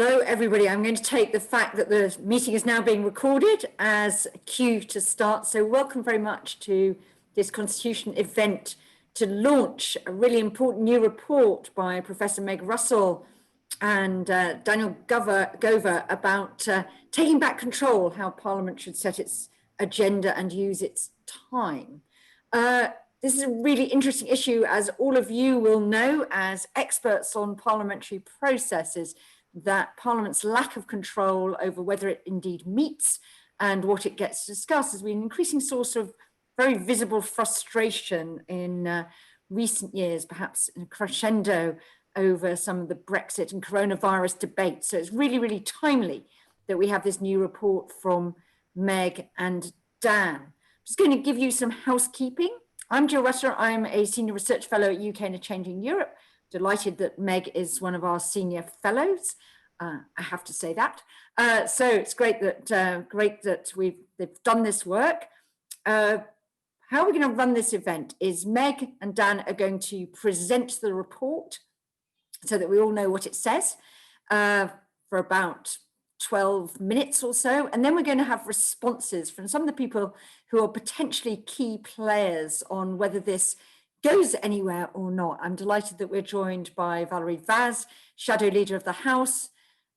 Hello, everybody. I'm going to take the fact that the meeting is now being recorded as a cue to start. So welcome very much to this Constitution event to launch a really important new report by Professor Meg Russell and Daniel Gover about taking back control, how Parliament should set its agenda and use its time. This is a really interesting issue, as all of you will know as experts on parliamentary processes, that Parliament's lack of control over whether it indeed meets and what it gets to discuss has been an increasing source of very visible frustration in recent years, perhaps in a crescendo over some of the Brexit and coronavirus debates. So it's really, really timely that we have this new report from Meg and Dan. I'm just going to give you some housekeeping. I'm Jill Rutter. I'm a Senior Research Fellow at UK and a Changing Europe. Delighted that Meg is one of our senior fellows. I have to say that. So it's great that they've done this work. How we're going to run this event is Meg and Dan are going to present the report so that we all know what it says for about 12 minutes or so. And then we're going to have responses from some of the people who are potentially key players on whether this goes anywhere or not. I'm delighted that we're joined by Valerie, Shadow Leader of the House,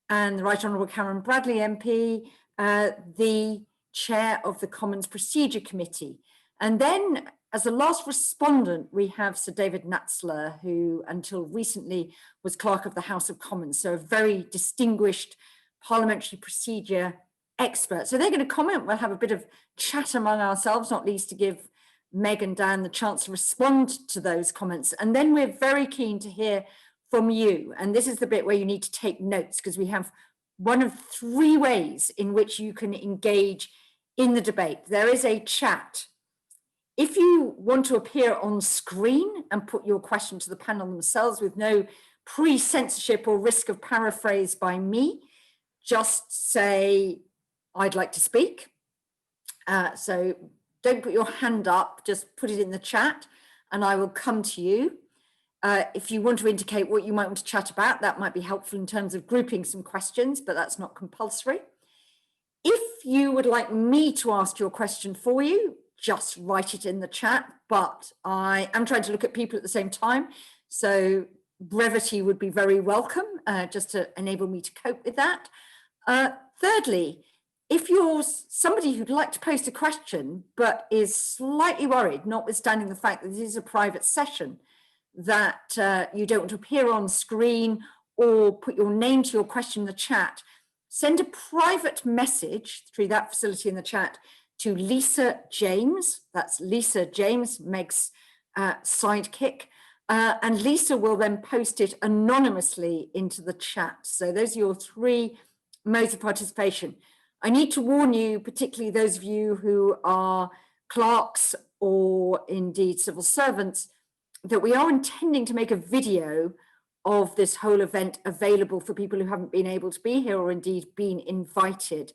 and the Right Honourable Cameron Bradley MP, the Chair of the Commons Procedure Committee. And then, as a last respondent, we have Sir David Natzler, who until recently was Clerk of the House of Commons, so a very distinguished parliamentary procedure expert. So they're going to comment. We'll have a bit of chat among ourselves, not least to give Meg and Dan the chance to respond to those comments. And then we're very keen to hear from you. And this is the bit where you need to take notes, because we have one of three ways in which you can engage in the debate. There is a chat. If you want to appear on screen and put your question to the panel themselves with no pre-censorship or risk of paraphrase by me, just say, I'd like to speak. So don't put your hand up, just put it in the chat and I will come to you. If you want to indicate what you might want to chat about, that might be helpful in terms of grouping some questions, but that's not compulsory. If you would like me to ask your question for you, just write it in the chat, but I am trying to look at people at the same time, so brevity would be very welcome, just to enable me to cope with that. Thirdly, if you're somebody who'd like to post a question, but is slightly worried, notwithstanding the fact that this is a private session, that you don't want to appear on screen or put your name to your question in the chat, send a private message through that facility in the chat to Lisa James. That's Lisa James, Meg's sidekick. And Lisa will then post it anonymously into the chat. So those are your three modes of participation. I need to warn you, particularly those of you who are clerks or indeed civil servants, that we are intending to make a video of this whole event available for people who haven't been able to be here or indeed been invited.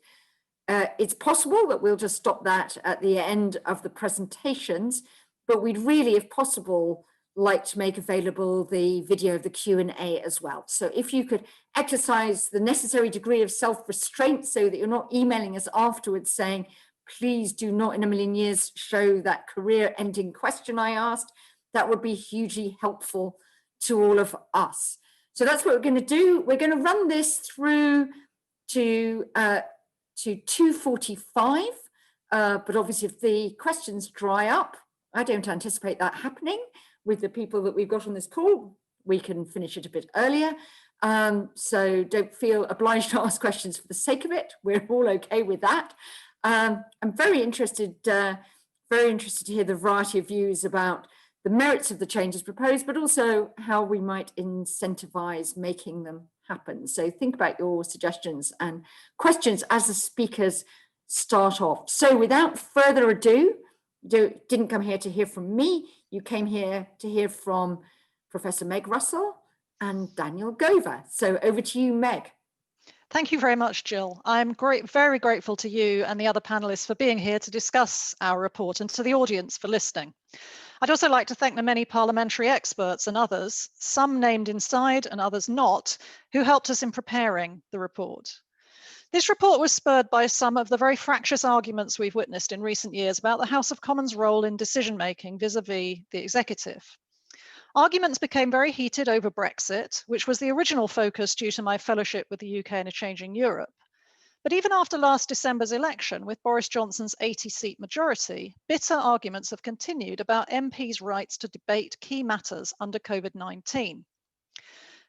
It's possible that we'll just stop that at the end of the presentations, but we'd really, if possible, like to make available the video of the Q&A as well. So if you could exercise the necessary degree of self-restraint so that you're not emailing us afterwards saying, please do not in a million years show that career-ending question I asked, that would be hugely helpful to all of us. So that's what we're going to do. We're going to run this through to 2:45, but obviously if the questions dry up, I don't anticipate that happening with the people that we've got on this call. We can finish it a bit earlier. So don't feel obliged to ask questions for the sake of it. We're all okay with that. I'm very interested to hear the variety of views about the merits of the changes proposed, but also how we might incentivize making them happen. So think about your suggestions and questions as the speakers start off. So without further ado, you didn't come here to hear from me, you came here to hear from Professor Meg Russell and Daniel Gover. So over to you, Meg. Thank you very much, Jill. I'm very grateful to you and the other panelists for being here to discuss our report, and to the audience for listening. I'd also like to thank the many parliamentary experts and others, some named inside and others not, who helped us in preparing the report. This report was spurred by some of the very fractious arguments we've witnessed in recent years about the House of Commons' role in decision-making vis-à-vis the executive. Arguments became very heated over Brexit, which was the original focus due to my fellowship with the UK in a Changing Europe. But even after last December's election, with Boris Johnson's 80-seat majority, bitter arguments have continued about MPs' rights to debate key matters under COVID-19.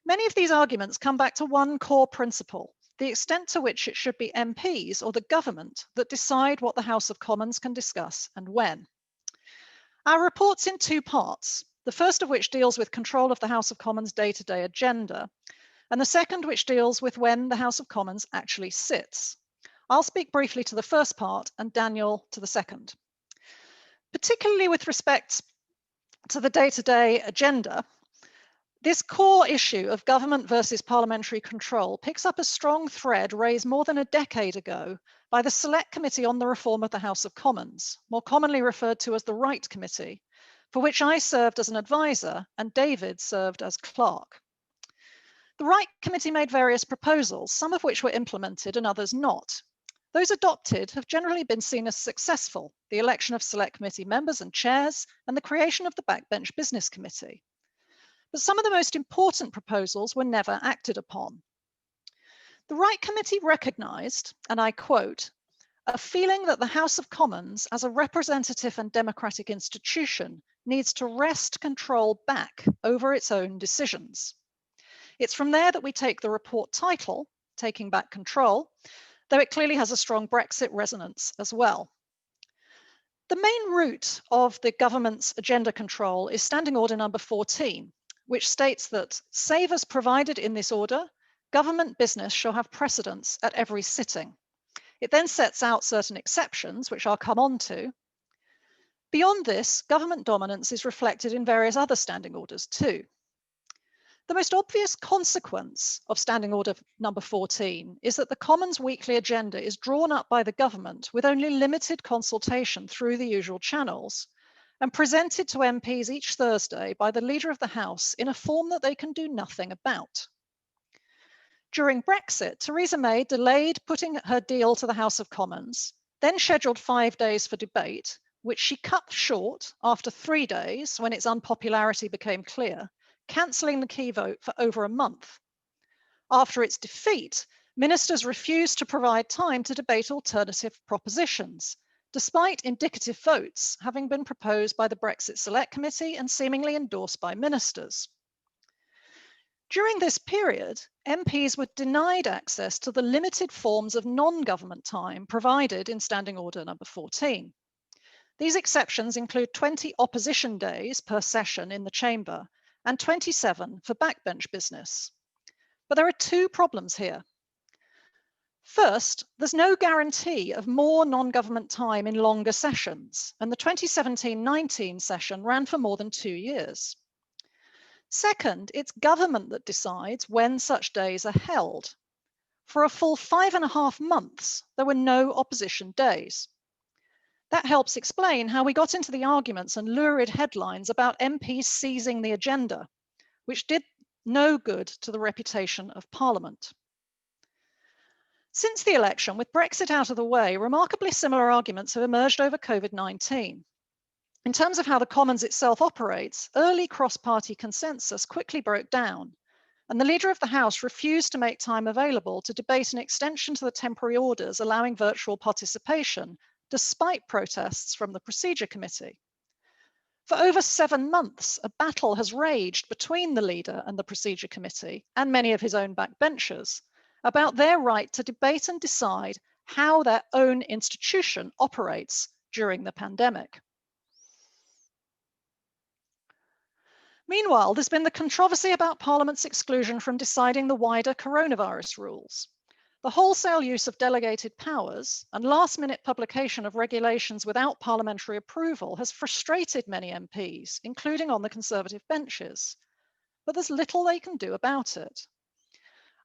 Many of these arguments come back to one core principle: the extent to which it should be MPs or the government that decide what the House of Commons can discuss and when. Our report's in two parts, the first of which deals with control of the House of Commons' day-to-day agenda, and the second which deals with when the House of Commons actually sits. I'll speak briefly to the first part and Daniel to the second. Particularly with respect to the day-to-day agenda, this core issue of government versus parliamentary control picks up a strong thread raised more than a decade ago by the Select Committee on the Reform of the House of Commons, more commonly referred to as the Wright Committee, for which I served as an advisor and David served as clerk. The Wright Committee made various proposals, some of which were implemented and others not. Those adopted have generally been seen as successful: the election of Select Committee members and chairs, and the creation of the Backbench Business Committee. But some of the most important proposals were never acted upon. The Wright Committee recognised, and I quote, "a feeling that the House of Commons, as a representative and democratic institution, needs to wrest control back over its own decisions." It's from there that we take the report title, Taking Back Control, though it clearly has a strong Brexit resonance as well. The main root of the government's agenda control is Standing Order number 14, which states that, save as provided in this order, government business shall have precedence at every sitting. It then sets out certain exceptions, which I'll come on to. Beyond this, government dominance is reflected in various other standing orders too. The most obvious consequence of Standing Order number 14 is that the Commons weekly agenda is drawn up by the government with only limited consultation through the usual channels, and presented to MPs each Thursday by the Leader of the House in a form that they can do nothing about. During Brexit, Theresa May delayed putting her deal to the House of Commons, then scheduled 5 days for debate, which she cut short after 3 days when its unpopularity became clear, cancelling the key vote for over a month. After its defeat, ministers refused to provide time to debate alternative propositions, despite indicative votes having been proposed by the Brexit Select Committee and seemingly endorsed by ministers. During this period, MPs were denied access to the limited forms of non-government time provided in Standing Order number 14. These exceptions include 20 opposition days per session in the chamber and 27 for backbench business. But there are two problems here. First, there's no guarantee of more non-government time in longer sessions, and the 2017-19 session ran for more than 2 years. Second, it's government that decides when such days are held. For a full 5.5 months, there were no opposition days. That helps explain how we got into the arguments and lurid headlines about MPs seizing the agenda, which did no good to the reputation of Parliament. Since the election, with Brexit out of the way, remarkably similar arguments have emerged over COVID-19. In terms of how the Commons itself operates, early cross-party consensus quickly broke down, and the Leader of the House refused to make time available to debate an extension to the temporary orders allowing virtual participation, despite protests from the Procedure Committee. For over 7 months, a battle has raged between the Leader and the Procedure Committee, and many of his own backbenchers, about their right to debate and decide how their own institution operates during the pandemic. Meanwhile, there's been the controversy about Parliament's exclusion from deciding the wider coronavirus rules. The wholesale use of delegated powers and last-minute publication of regulations without parliamentary approval has frustrated many MPs, including on the Conservative benches. But there's little they can do about it.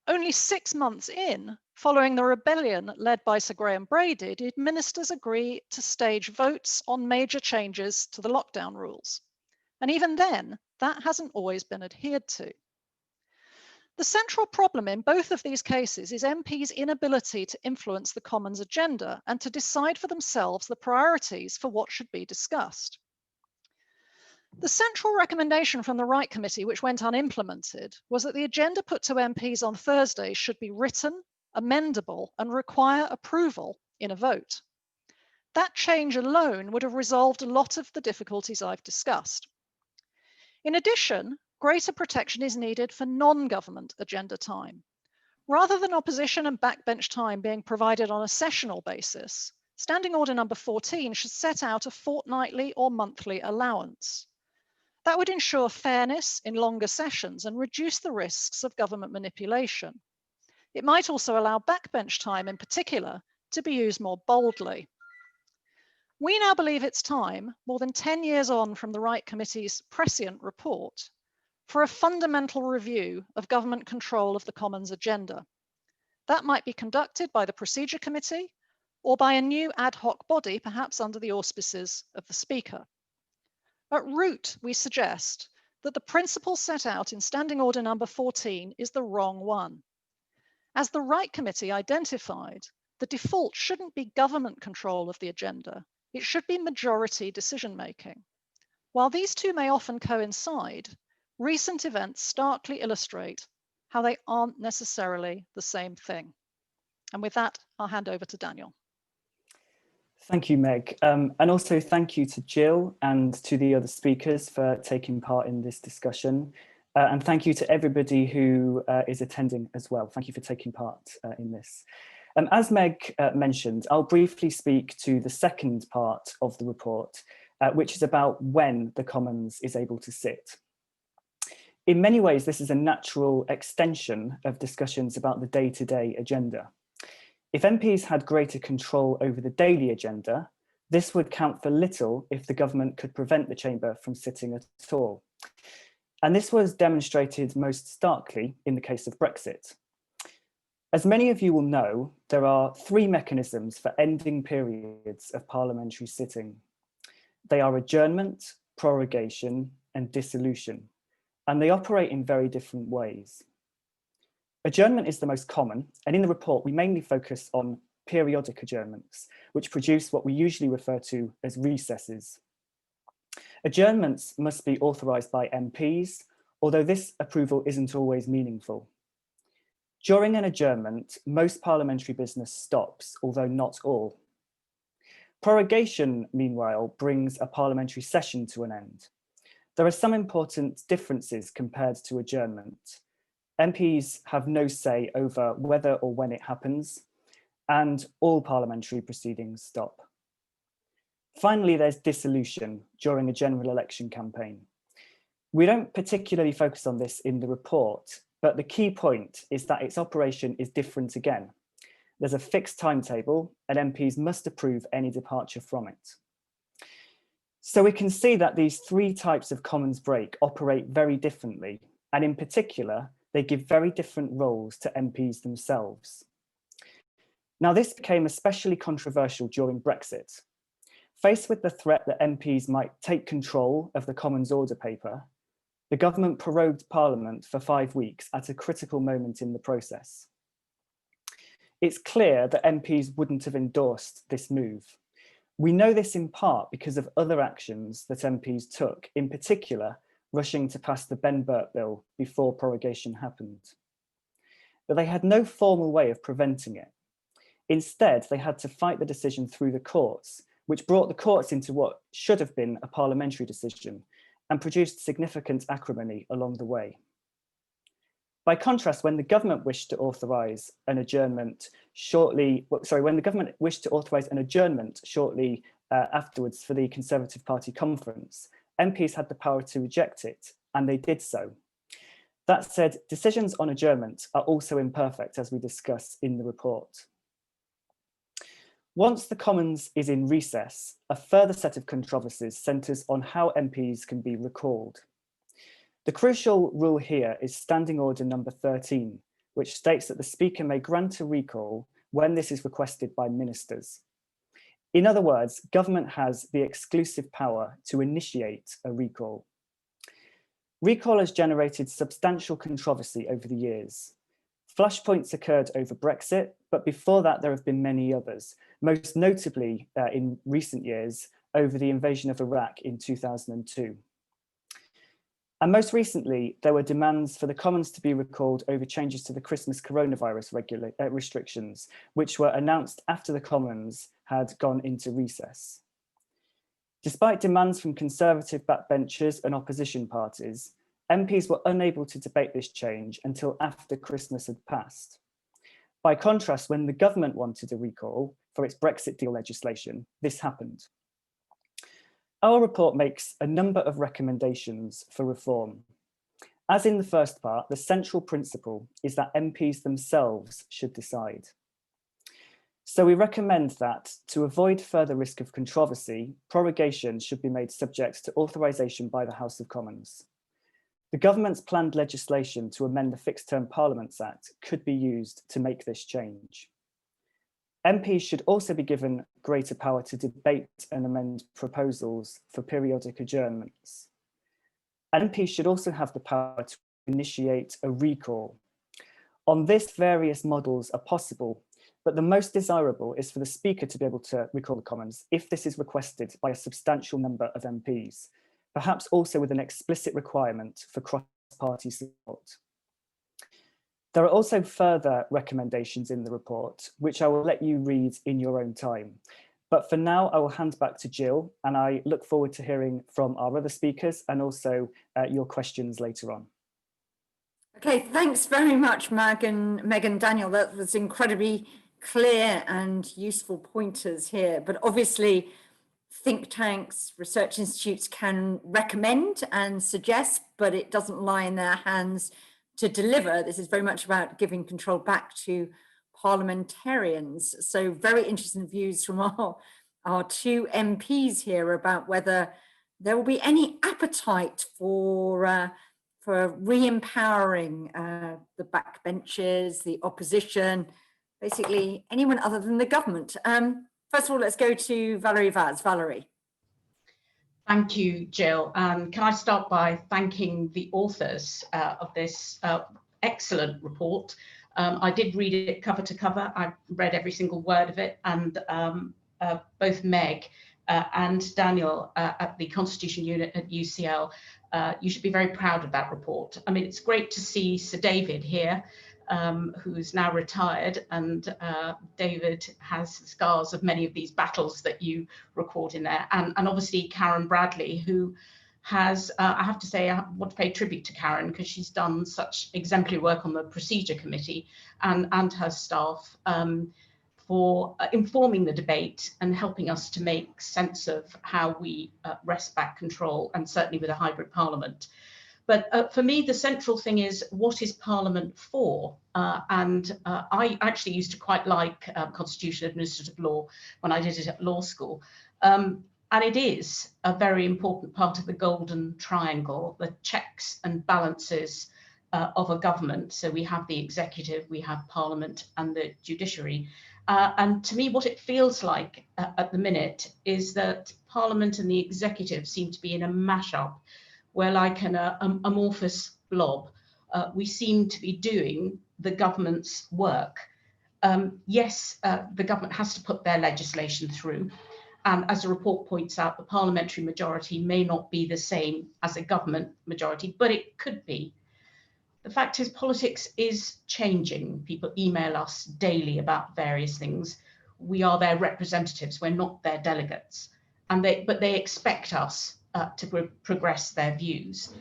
Only 6 months in, following the rebellion led by Sir Graham Brady, did ministers agree to stage votes on major changes to the lockdown rules. And even then, that hasn't always been adhered to. The central problem in both of these cases is MPs' inability to influence the Commons agenda and to decide for themselves the priorities for what should be discussed. The central recommendation from the Wright Committee, which went unimplemented, was that the agenda put to MPs on Thursday should be written, amendable, and require approval in a vote. That change alone would have resolved a lot of the difficulties I've discussed. In addition, greater protection is needed for non-government agenda time. Rather than opposition and backbench time being provided on a sessional basis, Standing Order number 14 should set out a fortnightly or monthly allowance. That would ensure fairness in longer sessions and reduce the risks of government manipulation. It might also allow backbench time in particular to be used more boldly. We now believe it's time, more than 10 years on from the Wright Committee's prescient report, for a fundamental review of government control of the Commons agenda. That might be conducted by the Procedure Committee or by a new ad hoc body, perhaps under the auspices of the Speaker. At root, we suggest that the principle set out in Standing Order number 14 is the wrong one. As the Wright Committee identified, the default shouldn't be government control of the agenda, it should be majority decision-making. While these two may often coincide, recent events starkly illustrate how they aren't necessarily the same thing. And with that, I'll hand over to Daniel. Thank you, Meg. And also thank you to Jill and to the other speakers for taking part in this discussion. And thank you to everybody who is attending as well. Thank you for taking part in this. As Meg mentioned, I'll briefly speak to the second part of the report, which is about when the Commons is able to sit. In many ways, this is a natural extension of discussions about the day-to-day agenda. If MPs had greater control over the daily agenda, this would count for little if the government could prevent the chamber from sitting at all. And this was demonstrated most starkly in the case of Brexit. As many of you will know, there are 3 mechanisms for ending periods of parliamentary sitting. They are adjournment, prorogation, and dissolution, and they operate in very different ways. Adjournment is the most common, and in the report, we mainly focus on periodic adjournments, which produce what we usually refer to as recesses. Adjournments must be authorised by MPs, although this approval isn't always meaningful. During an adjournment, most parliamentary business stops, although not all. Prorogation, meanwhile, brings a parliamentary session to an end. There are some important differences compared to adjournment. MPs have no say over whether or when it happens, and all parliamentary proceedings stop. Finally, there's dissolution during a general election campaign. We don't particularly focus on this in the report, but the key point is that its operation is different again. There's a fixed timetable, and MPs must approve any departure from it. So we can see that these 3 types of Commons break operate very differently, and in particular, they give very different roles to MPs themselves. Now, this became especially controversial during Brexit. Faced with the threat that MPs might take control of the Commons Order paper, the government prorogued Parliament for 5 weeks at a critical moment in the process. It's clear that MPs wouldn't have endorsed this move. We know this in part because of other actions that MPs took, in particular, rushing to pass the Ben Burt bill before prorogation happened. But they had no formal way of preventing it. Instead, they had to fight the decision through the courts, which brought the courts into what should have been a parliamentary decision and produced significant acrimony along the way. By contrast, when the government wished to authorize an adjournment shortly afterwards for the Conservative Party conference, MPs had the power to reject it, and they did so. That said, decisions on adjournment are also imperfect, as we discuss in the report. Once the Commons is in recess, a further set of controversies centres on how MPs can be recalled. The crucial rule here is Standing Order number 13, which states that the Speaker may grant a recall when this is requested by ministers. In other words, government has the exclusive power to initiate a recall. Recall has generated substantial controversy over the years. Flashpoints occurred over Brexit, but before that there have been many others, most notably in recent years over the invasion of Iraq in 2002. And most recently, there were demands for the Commons to be recalled over changes to the Christmas coronavirus restrictions, which were announced after the Commons had gone into recess. Despite demands from Conservative backbenchers and opposition parties, MPs were unable to debate this change until after Christmas had passed. By contrast, when the government wanted a recall for its Brexit deal legislation, this happened. Our report makes a number of recommendations for reform. As in the first part, the central principle is that MPs themselves should decide. So we recommend that to avoid further risk of controversy, prorogation should be made subject to authorisation by the House of Commons. The government's planned legislation to amend the Fixed Term Parliaments Act could be used to make this change. MPs should also be given greater power to debate and amend proposals for periodic adjournments. MPs should also have the power to initiate a recall. On this, various models are possible, but the most desirable is for the Speaker to be able to recall the Commons if this is requested by a substantial number of MPs, perhaps also with an explicit requirement for cross-party support. There are also further recommendations in the report, which I will let you read in your own time. But for now, I will hand back to Jill, and I look forward to hearing from our other speakers and also your questions later on. Okay, thanks very much, Meg and Daniel. That was incredibly clear and useful pointers here. But obviously, think tanks, research institutes can recommend and suggest, but it doesn't lie in their hands to deliver. This is very much about giving control back to parliamentarians. So very interesting views from our two MPs here about whether there will be any appetite for re-empowering the backbenchers, the opposition, basically anyone other than the government. First of all, let's go to Valerie Vaz. Valerie. Thank you, Jill. Can I start by thanking the authors of this excellent report. I did read it cover to cover. I read every single word of it, and both Meg and Daniel at the Constitution Unit at UCL, you should be very proud of that report. I mean, it's great to see Sir David here, who is now retired, and David has scars of many of these battles that you record in there, and obviously Karen Bradley, who has, I have to say, I want to pay tribute to Karen because she's done such exemplary work on the Procedure Committee and her staff for informing the debate and helping us to make sense of how we wrest back control, and certainly with a hybrid parliament. But for me, the central thing is, what is Parliament for? I actually used to quite like Constitutional Administrative Law when I did it at law school. And it is a very important part of the golden triangle, the checks and balances of a government. So we have the executive, we have Parliament and the judiciary. And to me, what it feels like at the minute is that Parliament and the executive seem to be in a mashup, where like an amorphous blob, we seem to be doing the government's work. Yes, the government has to put their legislation through. And as the report points out, the parliamentary majority may not be the same as a government majority, but it could be. The fact is, politics is changing. People email us daily about various things. We are their representatives, we're not their delegates. But they expect us to progress their views.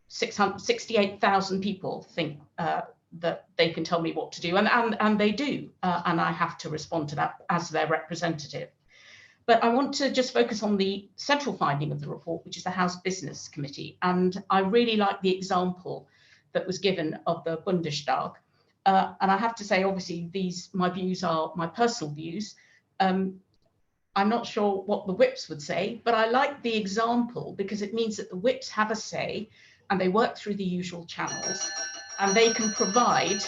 68,000 people think that they can tell me what to do, and they do, and I have to respond to that as their representative. But I want to just focus on the central finding of the report, which is the House Business Committee. And I really like the example that was given of the Bundestag. And I have to say, obviously, my views are my personal views. I'm not sure what the whips would say, but I like the example because it means that the whips have a say and they work through the usual channels. and they can provide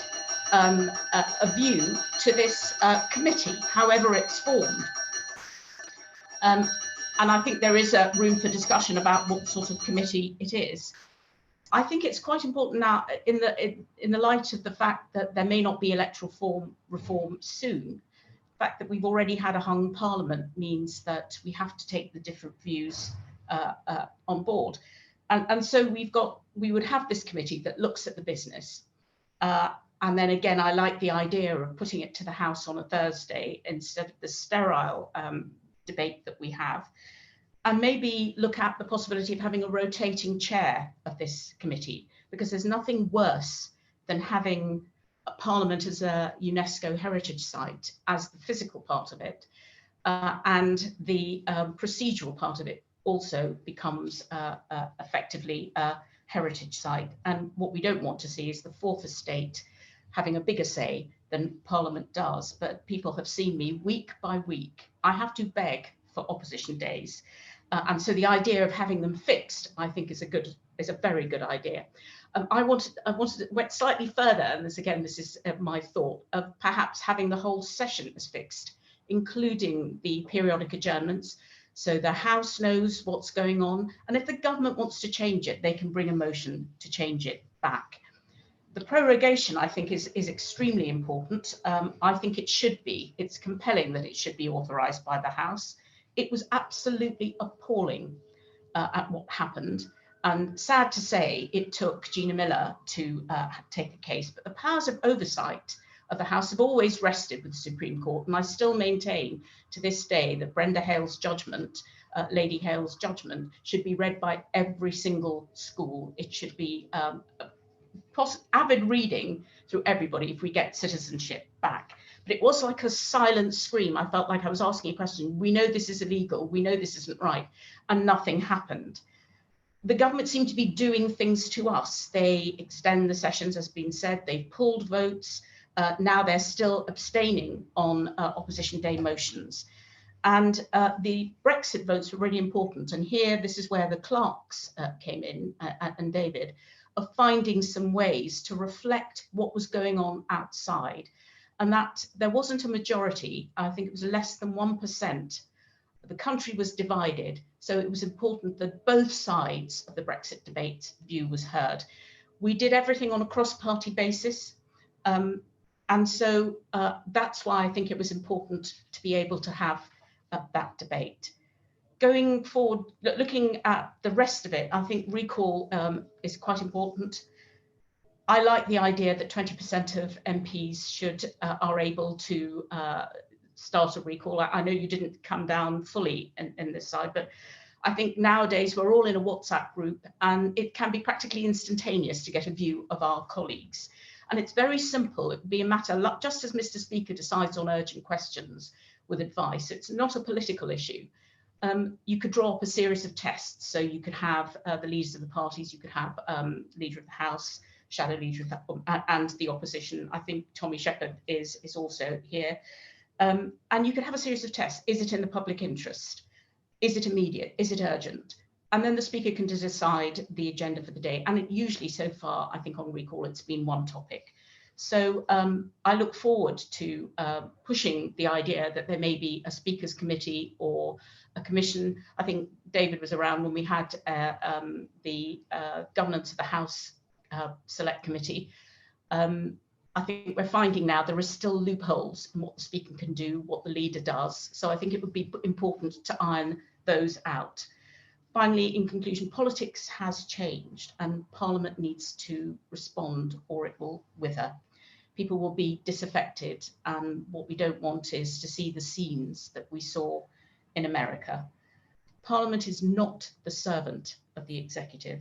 a view to this committee, however it's formed. And I think there is a room for discussion about what sort of committee it is. I think it's quite important now, in the light of the fact that there may not be electoral reform soon. The fact that we've already had a hung parliament means that we have to take the different views on board. And so we would have this committee that looks at the business. And then again, I like the idea of putting it to the House on a Thursday instead of the sterile debate that we have. And maybe look at the possibility of having a rotating chair of this committee, because there's nothing worse than having a Parliament as a UNESCO heritage site as the physical part of it, and the procedural part of it also becomes effectively a heritage site. And what we don't want to see is the fourth estate having a bigger say than Parliament does. But people have seen me week by week. I have to beg for opposition days. And so the idea of having them fixed, I think, is a very good idea. I went slightly further, and this is my thought, of perhaps having the whole session as fixed, including the periodic adjournments, so the House knows what's going on. And if the government wants to change it, they can bring a motion to change it back. The prorogation, I think, is extremely important. I think it's compelling that it should be authorised by the House. It was absolutely appalling at what happened. And sad to say, it took Gina Miller to take the case. But the powers of oversight of the House have always rested with the Supreme Court. And I still maintain to this day that Brenda Hale's judgment, Lady Hale's judgment, should be read by every single school. It should be avid reading through everybody if we get citizenship back. But it was like a silent scream. I felt like I was asking a question. We know this is illegal. We know this isn't right. And nothing happened. The government seemed to be doing things to us. They extend the sessions, as has been said. They've pulled votes. Now they're still abstaining on opposition day motions. And the Brexit votes were really important. And here, this is where the clerks came in, and David, of finding some ways to reflect what was going on outside. And that there wasn't a majority. I think it was less than 1%. The country was divided. So it was important that both sides of the Brexit debate view was heard. We did everything on a cross-party basis. And so that's why I think it was important to be able to have that debate. Going forward, looking at the rest of it, I think recall is quite important. I like the idea that 20% of MPs are able to start a recall. I know you didn't come down fully in this side, but I think nowadays we're all in a WhatsApp group and it can be practically instantaneous to get a view of our colleagues. And it's very simple. It would be a matter, just as Mr. Speaker decides on urgent questions with advice, it's not a political issue. You could draw up a series of tests. So you could have the leaders of the parties, you could have leader of the House, shadow leader of the, and the opposition. I think Tommy Shepherd is also here. And you could have a series of tests. Is it in the public interest? Is it immediate? Is it urgent? And then the Speaker can decide the agenda for the day. And it usually, so far, I think on recall, it's been one topic. So I look forward to pushing the idea that there may be a Speaker's Committee or a commission. I think David was around when we had the Governance of the House Select Committee. I think we're finding now there are still loopholes in what the Speaker can do, what the leader does. So I think it would be important to iron those out. Finally, in conclusion, politics has changed and Parliament needs to respond or it will wither. People will be disaffected, and what we don't want is to see the scenes that we saw in America. Parliament is not the servant of the executive.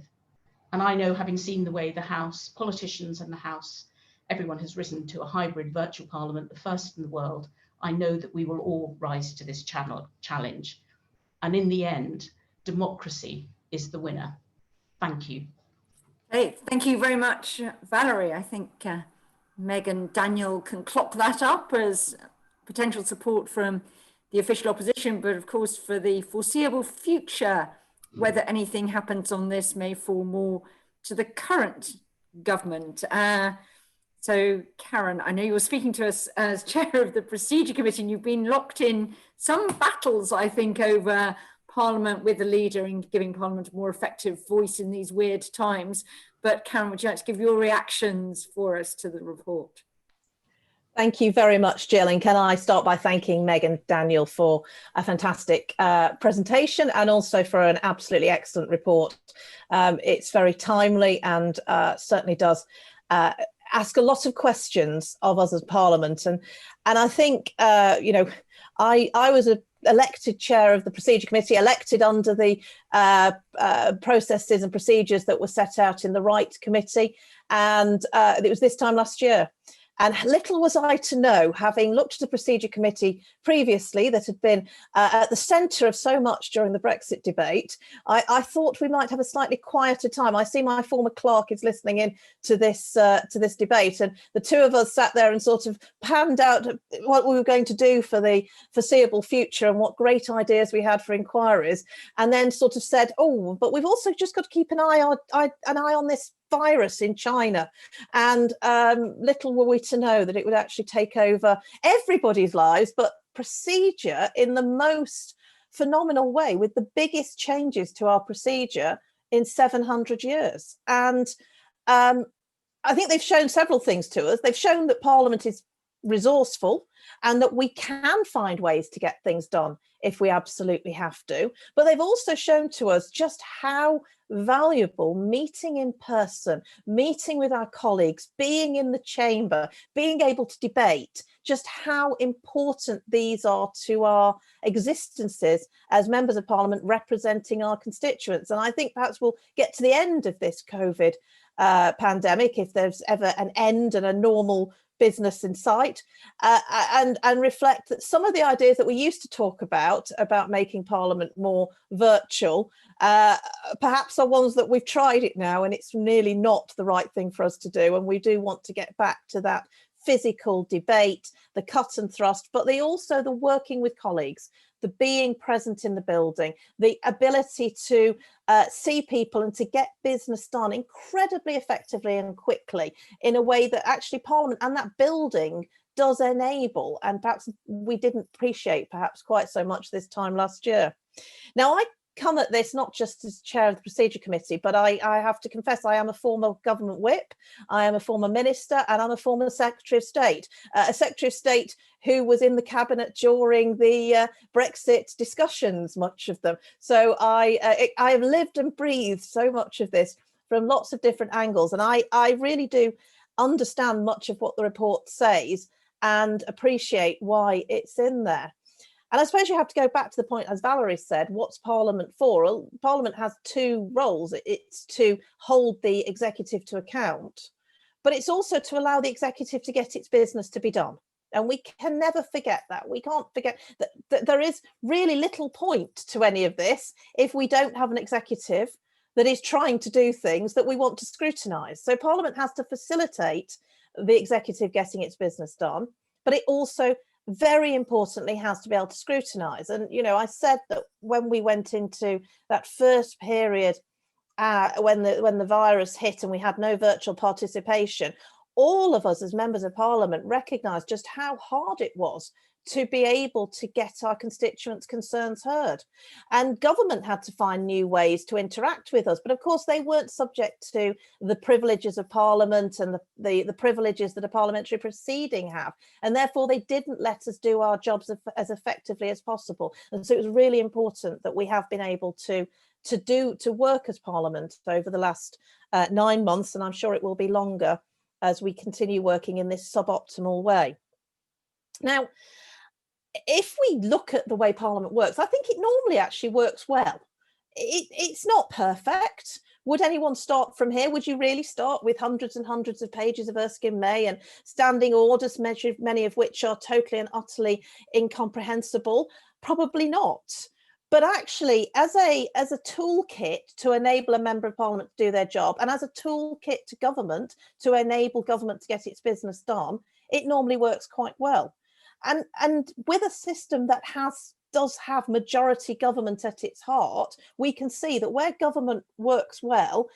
And I know, having seen the way the House, politicians and the House, everyone has risen to a hybrid virtual Parliament, the first in the world, I know that we will all rise to this challenge. And in the end, democracy is the winner. Thank you. Hey, thank you very much, Valerie. I think Meg and Daniel can clock that up as potential support from the official opposition, but of course for the foreseeable future, whether anything happens on this may fall more to the current government. So Karen, I know you were speaking to us as chair of the Procedure Committee, and you've been locked in some battles, I think, over Parliament with the leader and giving Parliament a more effective voice in these weird times. But Karen, would you like to give your reactions for us to the report? Thank you very much, Jill. And can I start by thanking Meg and Daniel for a fantastic presentation and also for an absolutely excellent report. It's very timely and certainly does ask a lot of questions of us as Parliament. And I think, you know, I was elected chair of the Procedure Committee, elected under the processes and procedures that were set out in the Wright Committee. And it was this time last year. And little was I to know, having looked at the Procedure Committee previously that had been at the centre of so much during the Brexit debate, I thought we might have a slightly quieter time. I see my former clerk is listening in to this debate, and the two of us sat there and sort of panned out what we were going to do for the foreseeable future and what great ideas we had for inquiries, and then sort of said, oh, but we've also just got to keep an eye on this virus in China. And little were we to know that it would actually take over everybody's lives, but procedure in the most phenomenal way, with the biggest changes to our procedure in 700 years. And I think they've shown several things to us. They've shown that Parliament is resourceful and that we can find ways to get things done if we absolutely have to. But they've also shown to us just how valuable meeting in person, meeting with our colleagues, being in the chamber, being able to debate, just how important these are to our existences as members of Parliament representing our constituents. And I think perhaps we'll get to the end of this COVID pandemic, if there's ever an end and a normal business in sight, and reflect that some of the ideas that we used to talk about making Parliament more virtual, perhaps are ones that we've tried it now and it's really not the right thing for us to do. And we do want to get back to that physical debate, the cut and thrust, but also the working with colleagues, the being present in the building, the ability to see people and to get business done incredibly effectively and quickly in a way that actually Parliament and that building does enable, and perhaps we didn't appreciate perhaps quite so much this time last year. Now, I come at this not just as chair of the Procedure Committee, but I have to confess I am a former government whip, I am a former minister, and I'm a former Secretary of State, a Secretary of State who was in the cabinet during the Brexit discussions, much of them. So I have lived and breathed so much of this from lots of different angles, and I really do understand much of what the report says and appreciate why it's in there. And I suppose you have to go back to the point, as Valerie said, what's Parliament for? Well, Parliament has two roles. It's to hold the executive to account, but it's also to allow the executive to get its business to be done. And we can never forget that. We can't forget that there is really little point to any of this if we don't have an executive that is trying to do things that we want to scrutinise. So Parliament has to facilitate the executive getting its business done, but it also very importantly has to be able to scrutinise. And, you know, I said that when we went into that first period when the virus hit and we had no virtual participation, all of us as members of Parliament recognised just how hard it was to be able to get our constituents' concerns heard. And government had to find new ways to interact with us. But of course, they weren't subject to the privileges of Parliament and the privileges that a parliamentary proceeding have. And therefore, they didn't let us do our jobs as effectively as possible. And so it was really important that we have been able to work as Parliament over the last 9 months, and I'm sure it will be longer as we continue working in this suboptimal way. Now, if we look at the way Parliament works, I think it normally actually works well. It's not perfect. Would anyone start from here? Would you really start with hundreds and hundreds of pages of Erskine May and standing orders, many of which are totally and utterly incomprehensible? Probably not. But actually, as a toolkit to enable a member of Parliament to do their job, and as a toolkit to government to enable government to get its business done, it normally works quite well. And with a system that does have majority government at its heart, we can see that where government works well,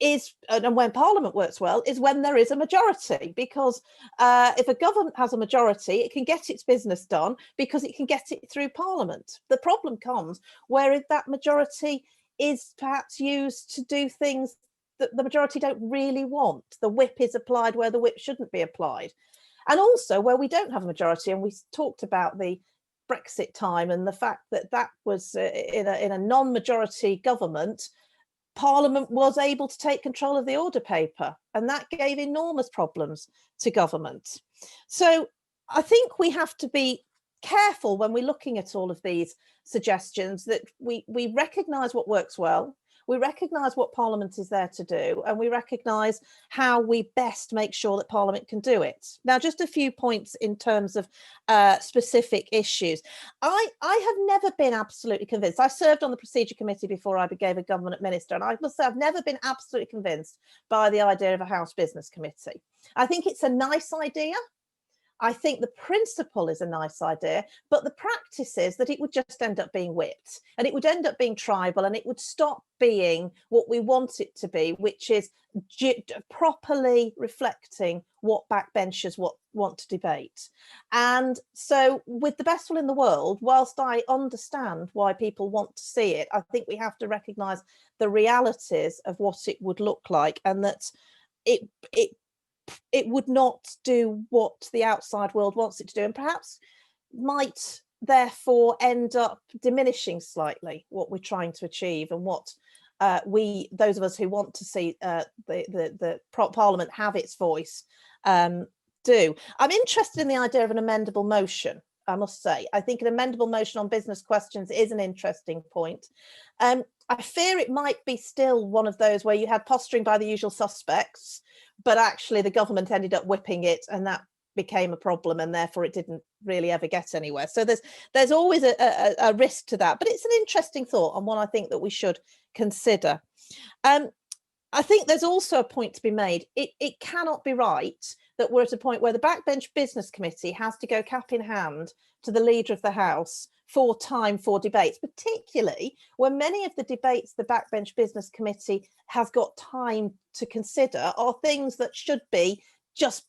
is, and when Parliament works well, is when there is a majority, because if a government has a majority, it can get its business done because it can get it through Parliament. The problem comes where if that majority is perhaps used to do things that the majority don't really want. The whip is applied where the whip shouldn't be applied. And also where we don't have a majority, and we talked about the Brexit time and the fact that that was in a non-majority government, Parliament was able to take control of the order paper, and that gave enormous problems to government. So I think we have to be careful when we're looking at all of these suggestions, that we recognise what works well, we recognise what Parliament is there to do, and we recognise how we best make sure that Parliament can do it. Now, just a few points in terms of specific issues. I have never been absolutely convinced. I served on the Procedure Committee before I became a government minister, and I must say I've never been absolutely convinced by the idea of a House Business Committee. I think it's a nice idea. I think the principle is a nice idea, but the practice is that it would just end up being whipped, and it would end up being tribal, and it would stop being what we want it to be, which is properly reflecting what backbenchers want to debate. And so, with the best will in the world, whilst I understand why people want to see it, I think we have to recognise the realities of what it would look like, and that it would not do what the outside world wants it to do, and perhaps might therefore end up diminishing slightly what we're trying to achieve, and what those of us who want to see the Parliament have its voice do. I'm interested in the idea of an amendable motion, I must say. I think an amendable motion on business questions is an interesting point. I fear it might be still one of those where you had posturing by the usual suspects, but actually the government ended up whipping it, and that became a problem, and therefore it didn't really ever get anywhere. So there's always a risk to that, but it's an interesting thought, and one I think that we should consider. I think there's also a point to be made. It cannot be right that we're at a point where the Backbench Business Committee has to go cap in hand to the Leader of the House for time for debates, particularly when many of the debates the Backbench Business Committee has got time to consider are things that should be just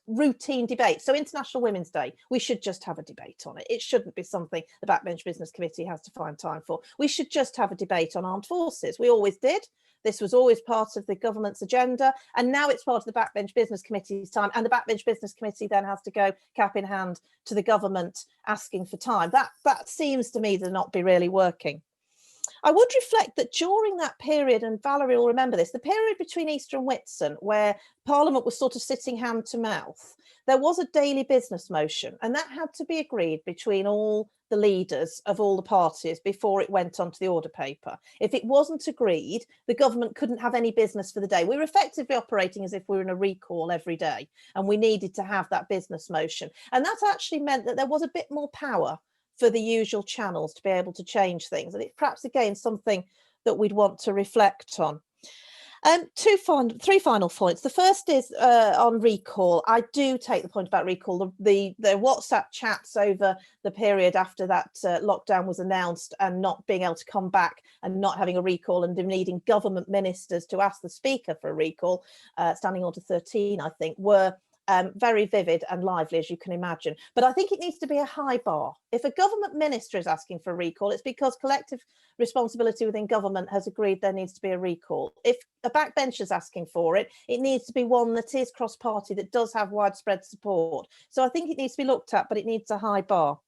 routine debates. So International Women's Day, we should just have a debate on it. It shouldn't be something the Backbench Business Committee has to find time for. We should just have a debate on armed forces. We always did. This was always part of the government's agenda, and now it's part of the Backbench Business Committee's time, and the Backbench Business Committee then has to go cap in hand to the government asking for time. That seems to me to not be really working. I would reflect that during that period, and Valerie will remember this, the period between Easter and Whitsun, where Parliament was sort of sitting hand to mouth, there was a daily business motion, and that had to be agreed between all the leaders of all the parties before it went onto the order paper. If it wasn't agreed, the government couldn't have any business for the day. We were effectively operating as if we were in a recall every day, and we needed to have that business motion. And that actually meant that there was a bit more power for the usual channels to be able to change things. And it's perhaps, again, something that we'd want to reflect on. Three final points. The first is on recall. I do take the point about recall. The WhatsApp chats over the period after that lockdown was announced, and not being able to come back and not having a recall, and needing government ministers to ask the Speaker for a recall, Standing Order 13, I think, were very vivid and lively, as you can imagine. But I think it needs to be a high bar. If a government minister is asking for a recall, it's because collective responsibility within government has agreed there needs to be a recall. If a backbencher is asking for it, it needs to be one that is cross-party, that does have widespread support. So I think it needs to be looked at, but it needs a high bar.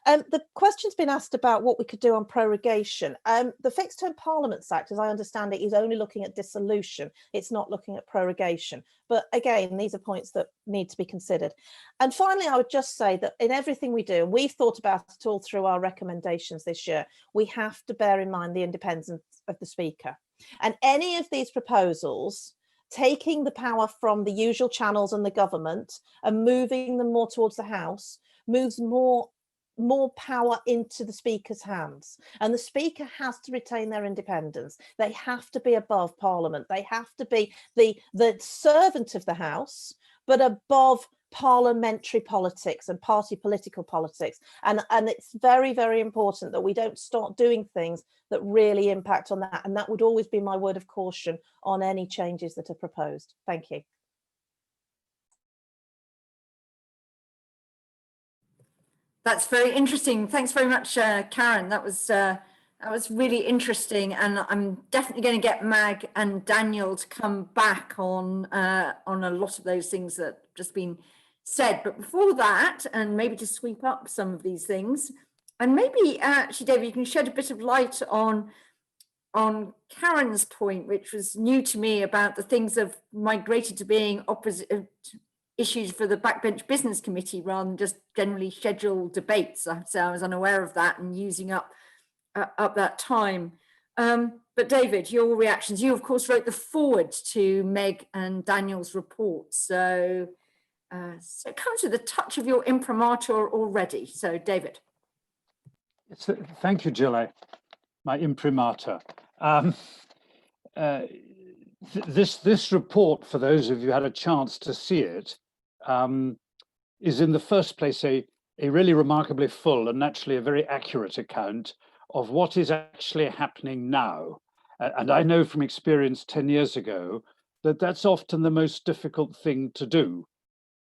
The question's been asked about what we could do on prorogation. The Fixed Term Parliaments Act, as I understand it, is only looking at dissolution. It's not looking at prorogation. But again, these are points that need to be considered. And finally, I would just say that in everything we do, and we've thought about it all through our recommendations this year, we have to bear in mind the independence of the Speaker. And any of these proposals, taking the power from the usual channels and the government and moving them more towards the House, moves more power into the Speaker's hands, and the Speaker has to retain their independence. They have to be above Parliament. They have to be the servant of the House, but above parliamentary politics and party political politics. And it's very, very important that we don't start doing things that really impact on that. And that would always be my word of caution on any changes that are proposed. Thank you. That's very interesting. Thanks very much, Karen. That was really interesting, and I'm definitely going to get Mag and Daniel to come back on a lot of those things that have just been said. But before that, and maybe to sweep up some of these things, and maybe actually, David, you can shed a bit of light on Karen's point, which was new to me, about the things that have migrated to being opposite issues for the Backbench Business Committee rather than just generally scheduled debates. So I was unaware of that and using up that time. But David, your reactions. You, of course, wrote the foreword to Meg and Daniel's report. So it comes with a touch of your imprimatur already. So, David. Thank you, Jill. My imprimatur. This report, for those of you who had a chance to see it, is in the first place a really remarkably full and naturally a very accurate account of what is actually happening now. And I know from experience 10 years ago that that's often the most difficult thing to do,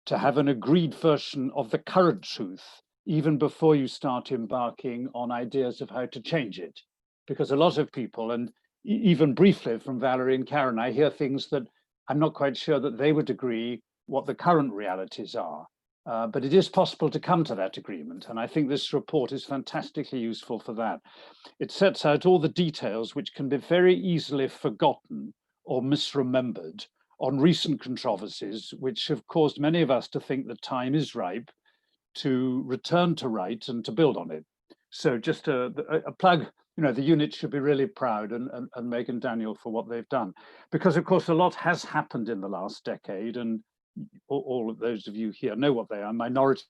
to have an agreed version of the current truth, even before you start embarking on ideas of how to change it. Because a lot of people, and even briefly from Valerie and Karen, I hear things that I'm not quite sure that they would agree what the current realities are. But it is possible to come to that agreement. And I think this report is fantastically useful for that. It sets out all the details which can be very easily forgotten or misremembered on recent controversies, which have caused many of us to think the time is ripe to return to Wright and to build on it. So just a plug, the unit should be really proud and Meg and Daniel for what they've done. Because of course, a lot has happened in the last decade, and all of those of you here know what they are: minority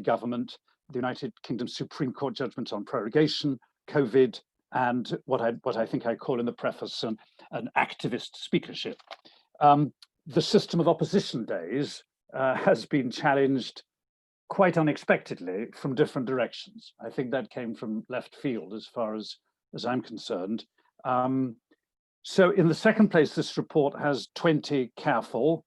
government, the United Kingdom Supreme Court judgment on prorogation, COVID, and what I think I call in the preface an activist speakership. The system of opposition days has been challenged quite unexpectedly from different directions. I think that came from left field as far as I'm concerned. So in the second place, this report has 20 careful,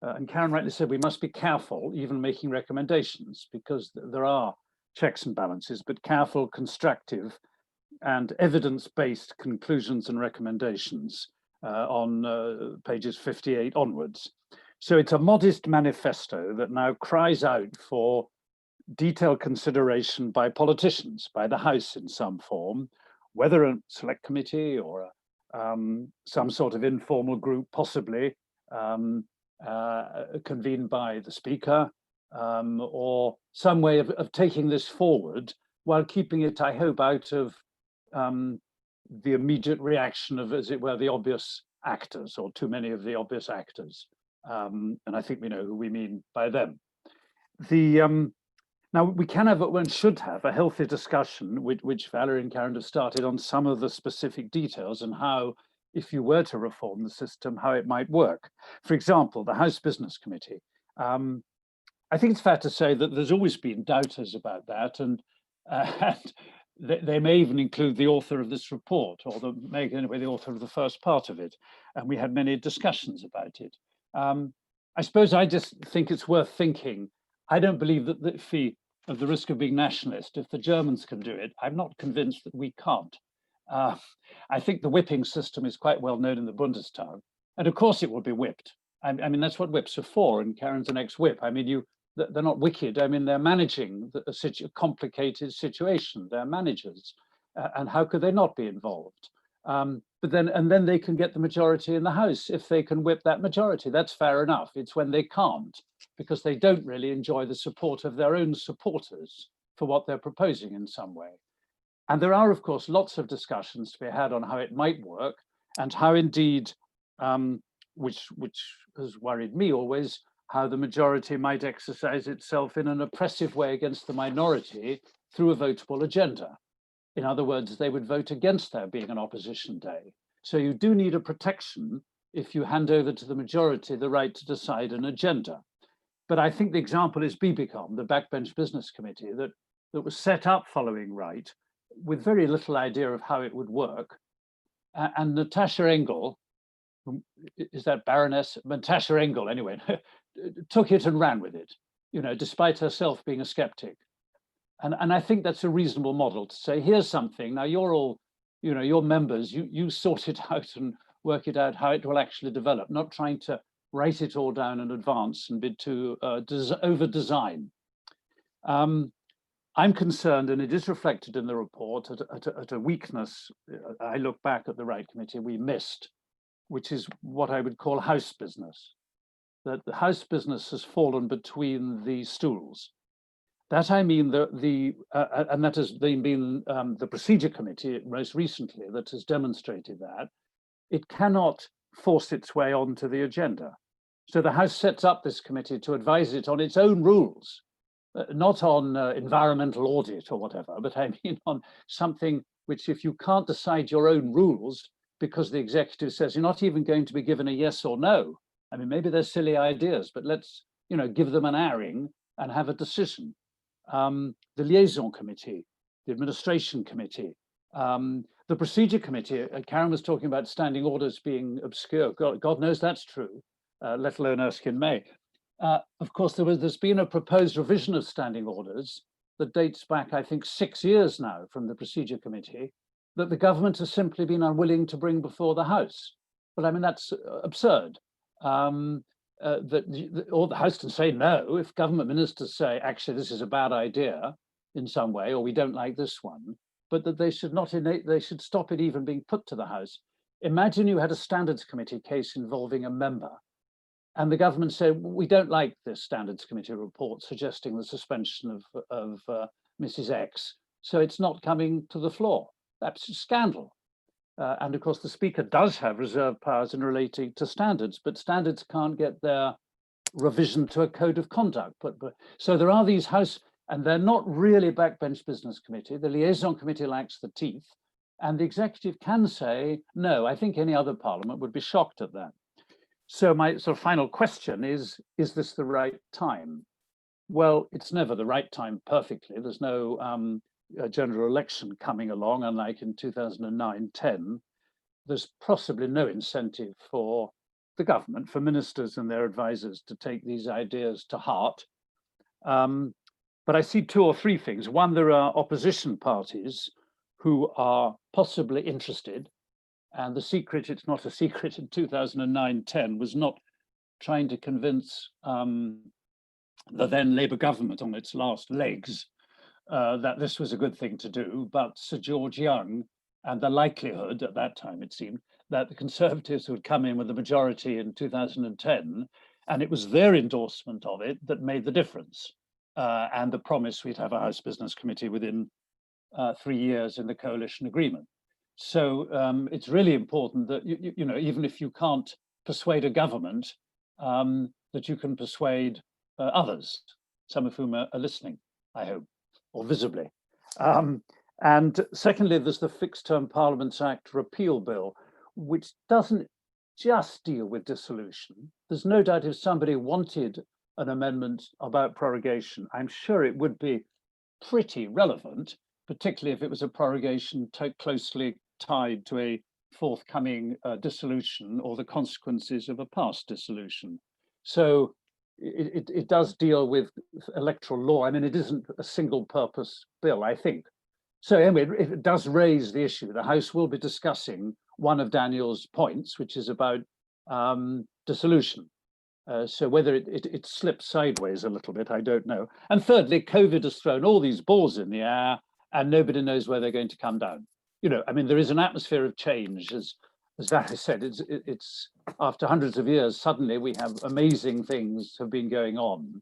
and Karen rightly said we must be careful even making recommendations, because there are checks and balances, but careful, constructive and evidence-based conclusions and recommendations on pages 58 onwards. So it's a modest manifesto that now cries out for detailed consideration by politicians, by the House in some form, whether a select committee or some sort of informal group, possibly convened by the Speaker, or some way of taking this forward while keeping it, I hope, out of the immediate reaction of, as it were, the obvious actors, or too many of the obvious actors. And I think we know who we mean by them. Now, we can have, and should have, a healthy discussion, which Valerie and Karen have started, on some of the specific details and how, if you were to reform the system, how it might work. For example, the House Business Committee. I think it's fair to say that there's always been doubters about that, and they may even include the author of this report, or the author of the first part of it, and we had many discussions about it. I suppose I just think it's worth thinking. I don't believe that the fee of the risk of being nationalist, if the Germans can do it, I'm not convinced that we can't. I think the whipping system is quite well known in the Bundestag, and of course it will be whipped. I mean, that's what whips are for, and Karen's an ex-whip. I mean, they're not wicked. I mean, they're managing a complicated situation. They're managers, and how could they not be involved? But then they can get the majority in the House if they can whip that majority. That's fair enough. It's when they can't, because they don't really enjoy the support of their own supporters for what they're proposing in some way. And there are, of course, lots of discussions to be had on how it might work, and how indeed, which has worried me always, how the majority might exercise itself in an oppressive way against the minority through a votable agenda. In other words, they would vote against there being an opposition day. So you do need a protection if you hand over to the majority the right to decide an agenda. But I think the example is BBCom, the Backbench Business Committee, that was set up following Wright with very little idea of how it would work. And Natasha Engel, is that Baroness? Natasha Engel, anyway, took it and ran with it, you know, despite herself being a skeptic. And I think that's a reasonable model to say, here's something. Now you're all, you know, your members, you sort it out and work it out how it will actually develop, not trying to write it all down in advance and be too over-design. I'm concerned, and it is reflected in the report, at a weakness. I look back at the Wright Committee we missed, which is what I would call house business. That the house business has fallen between the stools. That I mean and that has been the Procedure Committee most recently that has demonstrated that it cannot force its way onto the agenda. So the House sets up this committee to advise it on its own rules, not on environmental audit or whatever, but I mean on something which, if you can't decide your own rules because the executive says you're not even going to be given a yes or no. I mean, maybe they're silly ideas, but let's, you know, give them an airing and have a decision. The liaison committee, the administration committee, the procedure committee. Karen was talking about standing orders being obscure. God knows that's true, let alone Erskine May. Of course, there's been a proposed revision of standing orders that dates back, I think, 6 years now from the procedure committee, that the government has simply been unwilling to bring before the House. Well, I mean, that's absurd. Or the House can say no if government ministers say, actually, this is a bad idea in some way, or we don't like this one, but that they should stop it even being put to the House. Imagine you had a standards committee case involving a member, and the government said, we don't like this standards committee report suggesting the suspension of Mrs. X, so it's not coming to the floor. That's a scandal. And of course, the Speaker does have reserve powers in relating to standards, but standards can't get their revision to a code of conduct. So there are these House, and they're not really backbench business committee. The liaison committee lacks the teeth, and the executive can say, no, I think any other parliament would be shocked at that. So my sort of final question is this the right time? Well, it's never the right time perfectly. There's no a general election coming along, unlike in 2009-10, there's possibly no incentive for the government, for ministers and their advisors to take these ideas to heart. But I see 2 or 3 things. One, there are opposition parties who are possibly interested, and the secret, it's not a secret, in 2009-10 was not trying to convince the then Labour government on its last legs that this was a good thing to do, but Sir George Young, and the likelihood at that time, it seemed, that the Conservatives would come in with the majority in 2010, and it was their endorsement of it that made the difference, and the promise we'd have a House Business Committee within 3 years in the coalition agreement. So it's really important that, you know, even if you can't persuade a government, that you can persuade others, some of whom are listening, I hope, or visibly. And secondly, there's the Fixed Term Parliaments Act repeal bill, which doesn't just deal with dissolution. There's no doubt if somebody wanted an amendment about prorogation, I'm sure it would be pretty relevant, particularly if it was a prorogation closely tied to a forthcoming dissolution or the consequences of a past dissolution. So it does deal with electoral law. I mean, it isn't a single purpose bill, I think. So anyway, it does raise the issue. The House will be discussing one of Daniel's points, which is about dissolution. So whether it slips sideways a little bit, I don't know. And thirdly, COVID has thrown all these balls in the air and nobody knows where they're going to come down. You know, I mean, there is an atmosphere of change, as Valerie said, it's after hundreds of years, suddenly we have amazing things have been going on.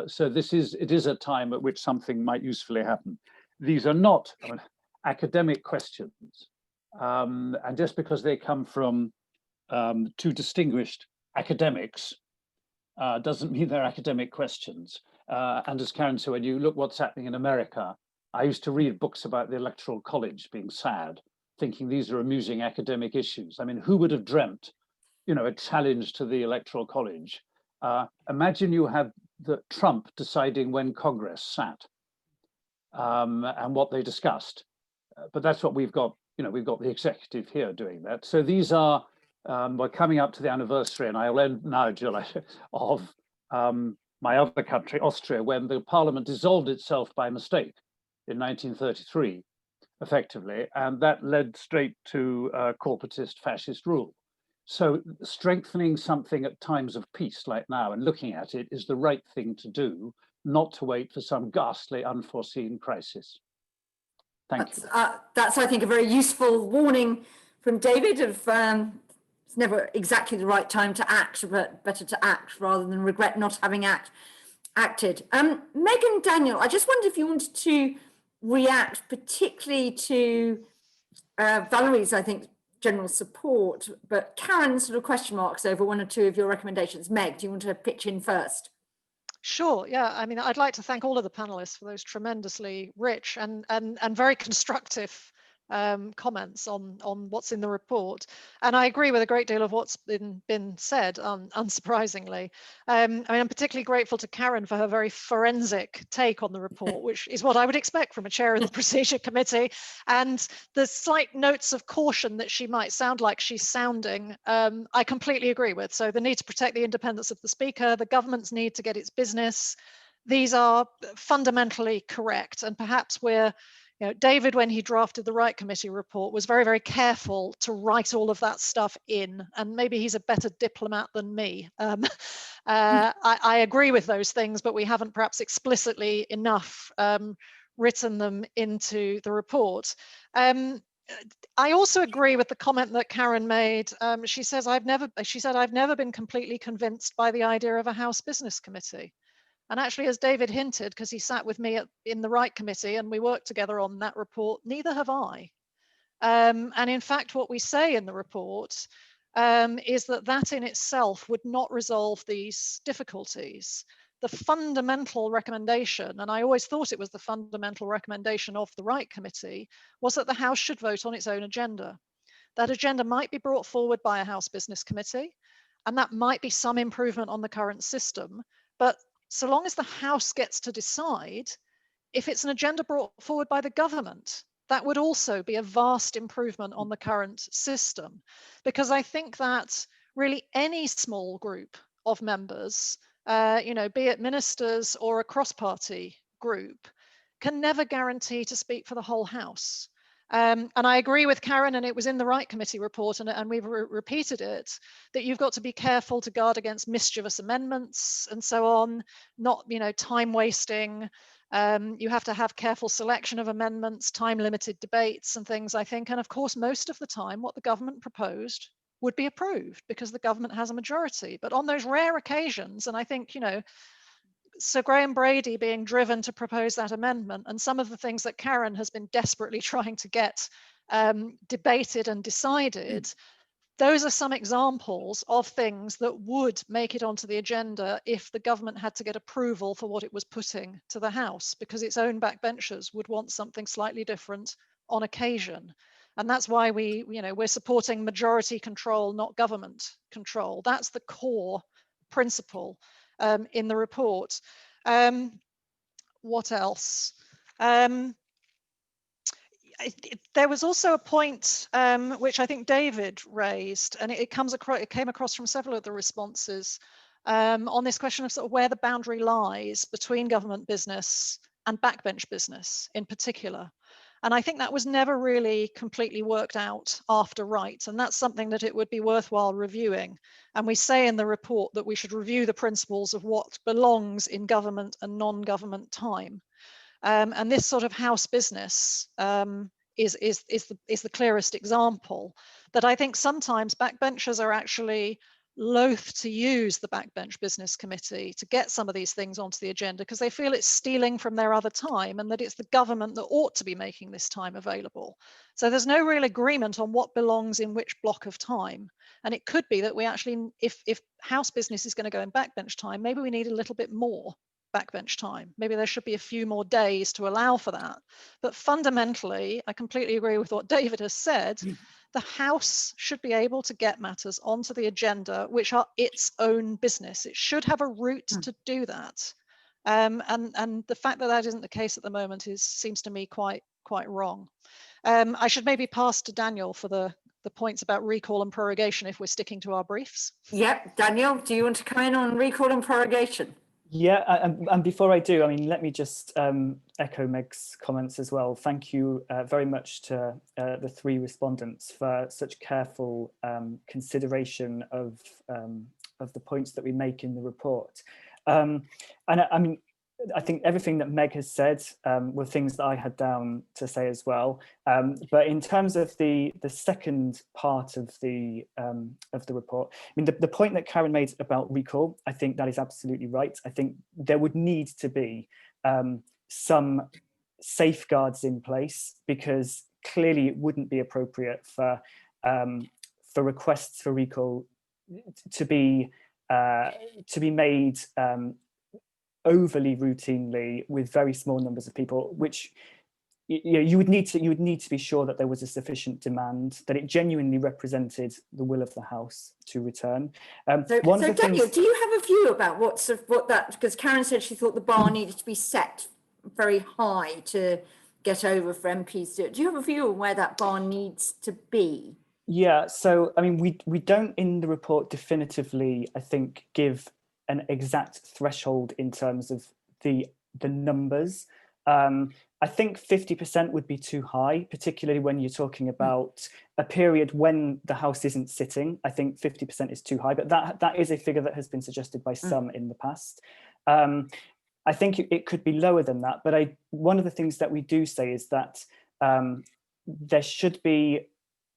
So it is a time at which something might usefully happen. These are not academic questions. And just because they come from 2 distinguished academics doesn't mean they're academic questions. And as Karen said, when you look what's happening in America, I used to read books about the Electoral College being sad, thinking these are amusing academic issues. I mean, who would have dreamt a challenge to the Electoral College. Imagine you have Trump deciding when Congress sat and what they discussed. But that's what we've got. We've got the executive here doing that. So these are, we're coming up to the anniversary, and I'll end now, Jill, of my other country, Austria, when the parliament dissolved itself by mistake in 1933, effectively, and that led straight to corporatist fascist rule. So strengthening something at times of peace like now and looking at it is the right thing to do, not to wait for some ghastly unforeseen crisis. Thank you. That's, I think, a very useful warning from David of it's never exactly the right time to act, but better to act rather than regret not having acted. Megan, Daniel, I just wondered if you wanted to react particularly to Valerie's, I think, general support, but Karen sort of question marks over one or two of your recommendations. Meg, do you want to pitch in first? Sure. Yeah. I mean, I'd like to thank all of the panelists for those tremendously rich and very constructive comments on what's in the report. And I agree with a great deal of what's been said, unsurprisingly. I mean, I'm particularly grateful to Karen for her very forensic take on the report, which is what I would expect from a chair of the Procedure Committee. And the slight notes of caution that she might sound like she's sounding, I completely agree with. So the need to protect the independence of the Speaker, the government's need to get its business, these are fundamentally correct. And perhaps we're David, when he drafted the Wright Committee report, was very, very careful to write all of that stuff in, and maybe he's a better diplomat than me. I agree with those things, but we haven't perhaps explicitly enough written them into the report. I also agree with the comment that Karen made. She said, I've never been completely convinced by the idea of a House Business Committee. And actually, as David hinted, because he sat with me in the Wright Committee and we worked together on that report, neither have I. And in fact, what we say in the report is that in itself would not resolve these difficulties. The fundamental recommendation, and I always thought it was the fundamental recommendation of the Wright Committee, was that the House should vote on its own agenda. That agenda might be brought forward by a House Business Committee, and that might be some improvement on the current system, but so long as the House gets to decide, if it's an agenda brought forward by the government, that would also be a vast improvement on the current system. Because I think that really any small group of members, be it ministers or a cross-party group, can never guarantee to speak for the whole House. And I agree with Karen, and it was in the Wright Committee report, and we've repeated it, that you've got to be careful to guard against mischievous amendments and so on, not, time wasting. You have to have careful selection of amendments, time-limited debates and things, I think. And of course, most of the time, what the government proposed would be approved because the government has a majority. But on those rare occasions, and I think, Sir Graham Brady being driven to propose that amendment, and some of the things that Karen has been desperately trying to get debated and decided, those are some examples of things that would make it onto the agenda if the government had to get approval for what it was putting to the House, because its own backbenchers would want something slightly different on occasion. And that's why we're supporting majority control, not government control. That's the core principle in the report. What else? There was also a point which I think David raised, and it came across from several of the responses on this question of sort of where the boundary lies between government business and backbench business in particular. And I think that was never really completely worked out after Wright, and that's something that it would be worthwhile reviewing. And we say in the report that we should review the principles of what belongs in government and non-government time. And this sort of House business is the clearest example that I think sometimes backbenchers are actually loath to use the Backbench Business Committee to get some of these things onto the agenda because they feel it's stealing from their other time and that it's the government that ought to be making this time available. So there's no real agreement on what belongs in which block of time. And it could be that we actually, if House business is going to go in backbench time, maybe we need a little bit more backbench time. Maybe there should be a few more days to allow for that. But fundamentally, I completely agree with what David has said, the House should be able to get matters onto the agenda which are its own business. It should have a route to do that. And the fact that that isn't the case at the moment seems to me quite wrong. I should maybe pass to Daniel for the points about recall and prorogation if we're sticking to our briefs. Yep, Daniel, do you want to come in on recall and prorogation? Yeah, and before I do, I mean, let me just echo Meg's comments as well. Thank you very much to the three respondents for such careful consideration of the points that we make in the report. And I mean, I think everything that Meg has said were things that I had down to say as well. But in terms of the second part of the report, I mean, the point that Karen made about recall, I think that is absolutely right. I think there would need to be some safeguards in place, because clearly it wouldn't be appropriate for requests for recall to be made overly routinely with very small numbers of people, which you would need to be sure that there was a sufficient demand, that it genuinely represented the will of the House to return. So Daniel, do you have a view about what that, because Karen said she thought the bar needed to be set very high to get over for MPs to do it. Do you have a view on where that bar needs to be? Yeah, so I mean, we don't in the report definitively, I think, give an exact threshold in terms of the numbers. I think 50% would be too high, particularly when you're talking about a period when the House isn't sitting. I think 50% is too high, but that is a figure that has been suggested by some in the past. I think it could be lower than that, but one of the things that we do say is that there should be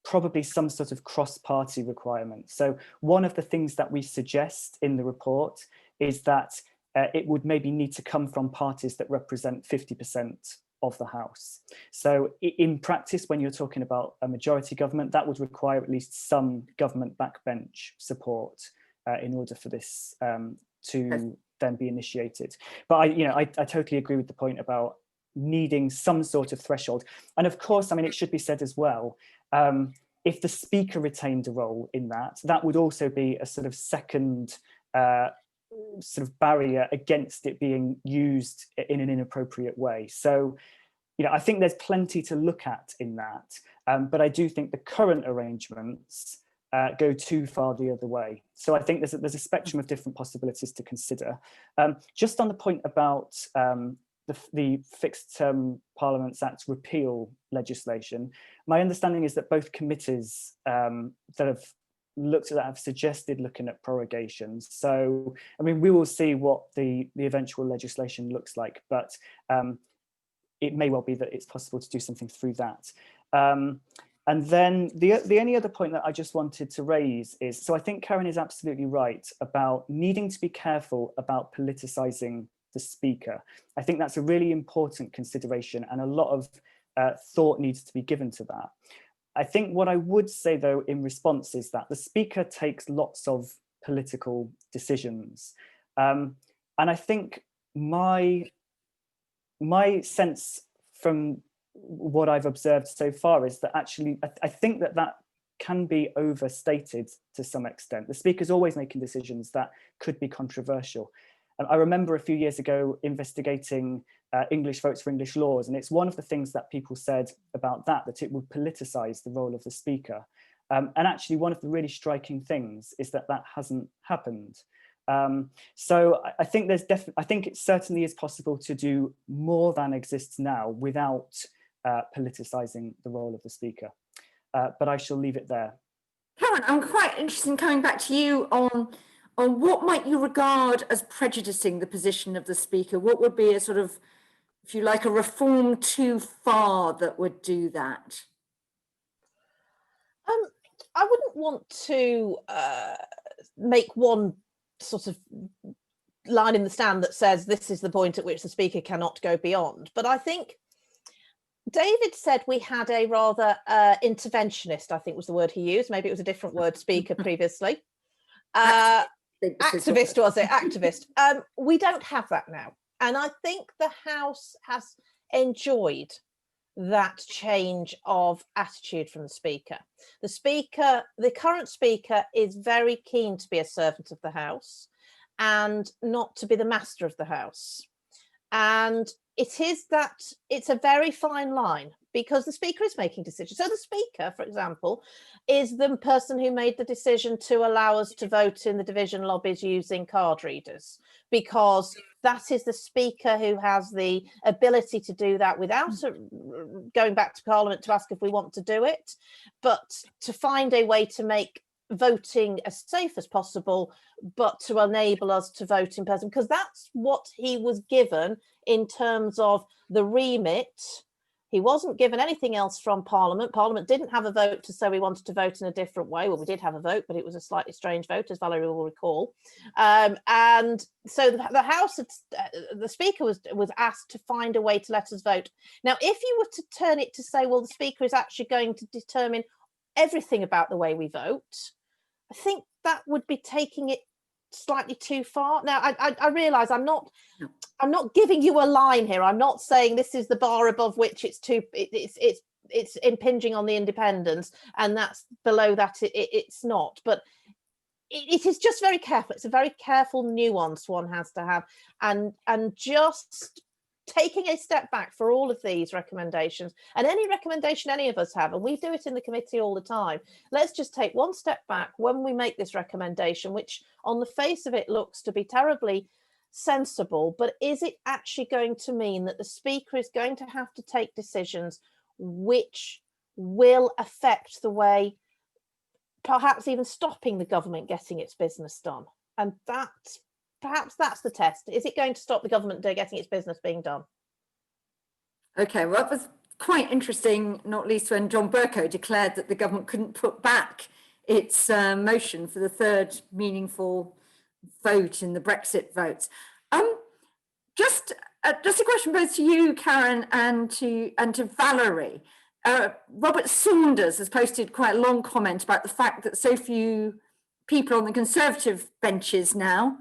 probably some sort of cross-party requirement. So one of the things that we suggest in the report is that it would maybe need to come from parties that represent 50% of the House. So in practice, when you're talking about a majority government, that would require at least some government backbench support in order for this to then be initiated. But I totally agree with the point about needing some sort of threshold. And of course, I mean, it should be said as well, if the Speaker retained a role in that would also be a sort of second sort of barrier against it being used in an inappropriate way. So, I think there's plenty to look at in that, but I do think the current arrangements go too far the other way. So I think there's a spectrum of different possibilities to consider. Just on the point about the Fixed Term Parliaments Act repeal legislation, my understanding is that both committees that have looked at that have suggested looking at prorogations. So, I mean, we will see what the eventual legislation looks like, but it may well be that it's possible to do something through that. And then the only other point that I just wanted to raise is, so I think Karen is absolutely right about needing to be careful about politicising the Speaker. I think that's a really important consideration, and a lot of thought needs to be given to that. I think what I would say, though, in response is that the Speaker takes lots of political decisions. And I think my sense from what I've observed so far is that actually, I think that can be overstated to some extent. The Speaker's always making decisions that could be controversial. And I remember a few years ago investigating English votes for English laws, and it's one of the things that people said about that it would politicise the role of the Speaker. And actually, one of the really striking things is that hasn't happened. So I think I think it certainly is possible to do more than exists now without politicising the role of the Speaker. But I shall leave it there. Karen, I'm quite interested in coming back to you on what might you regard as prejudicing the position of the Speaker? What would be a sort of, if you like, a reform too far that would do that? I wouldn't want to make one sort of line in the stand that says this is the point at which the Speaker cannot go beyond. But I think David said we had a rather interventionist, I think was the word he used. Maybe it was a different word, Speaker previously. Activist, was it? Activist. We don't have that now. And I think the House has enjoyed that change of attitude from the Speaker. The current Speaker is very keen to be a servant of the House and not to be the master of the House. And it's a very fine line, because the Speaker is making decisions. So the Speaker, for example, is the person who made the decision to allow us to vote in the division lobbies using card readers, because that is the Speaker who has the ability to do that without going back to Parliament to ask if we want to do it, but to find a way to make voting as safe as possible, but to enable us to vote in person, because that's what he was given in terms of the remit. He wasn't given anything else from Parliament. Parliament didn't have a vote to say we wanted to vote in a different way. Well, we did have a vote, but it was a slightly strange vote, as Valerie will recall. And so the House, the Speaker was asked to find a way to let us vote. Now, if you were to turn it to say, well, the Speaker is actually going to determine everything about the way we vote, I think that would be taking it slightly too far. Now, I realise I'm not giving you a line here. I'm not saying this is the bar above which it's impinging on the independence, and that's below that it's not. But it is just very careful. It's a very careful nuance one has to have, and just taking a step back for all of these recommendations, and any recommendation any of us have, and we do it in the committee all the time. Let's just take one step back when we make this recommendation, which on the face of it looks to be terribly sensible, but is it actually going to mean that the Speaker is going to have to take decisions which will affect the way, perhaps even stopping the government getting its business done? And perhaps that's the test. Is it going to stop the government getting its business being done? Okay, well, that was quite interesting, not least when John Bercow declared that the government couldn't put back its motion for the third meaningful vote in the Brexit votes. Just a question both to you, Karen, and to Valerie. Robert Saunders has posted quite a long comment about the fact that so few people on the Conservative benches now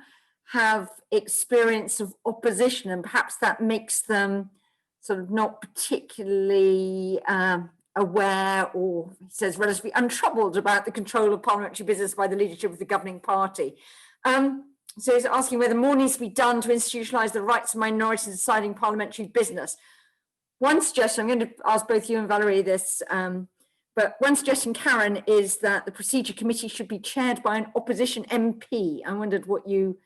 have experience of opposition, and perhaps that makes them sort of not particularly aware, or he says relatively untroubled about the control of parliamentary business by the leadership of the governing party. So he's asking whether more needs to be done to institutionalise the rights of minorities in deciding parliamentary business. One suggestion, I'm going to ask both you and Valerie this, but one suggestion, Karen, is that the procedure committee should be chaired by an opposition MP. I wondered what you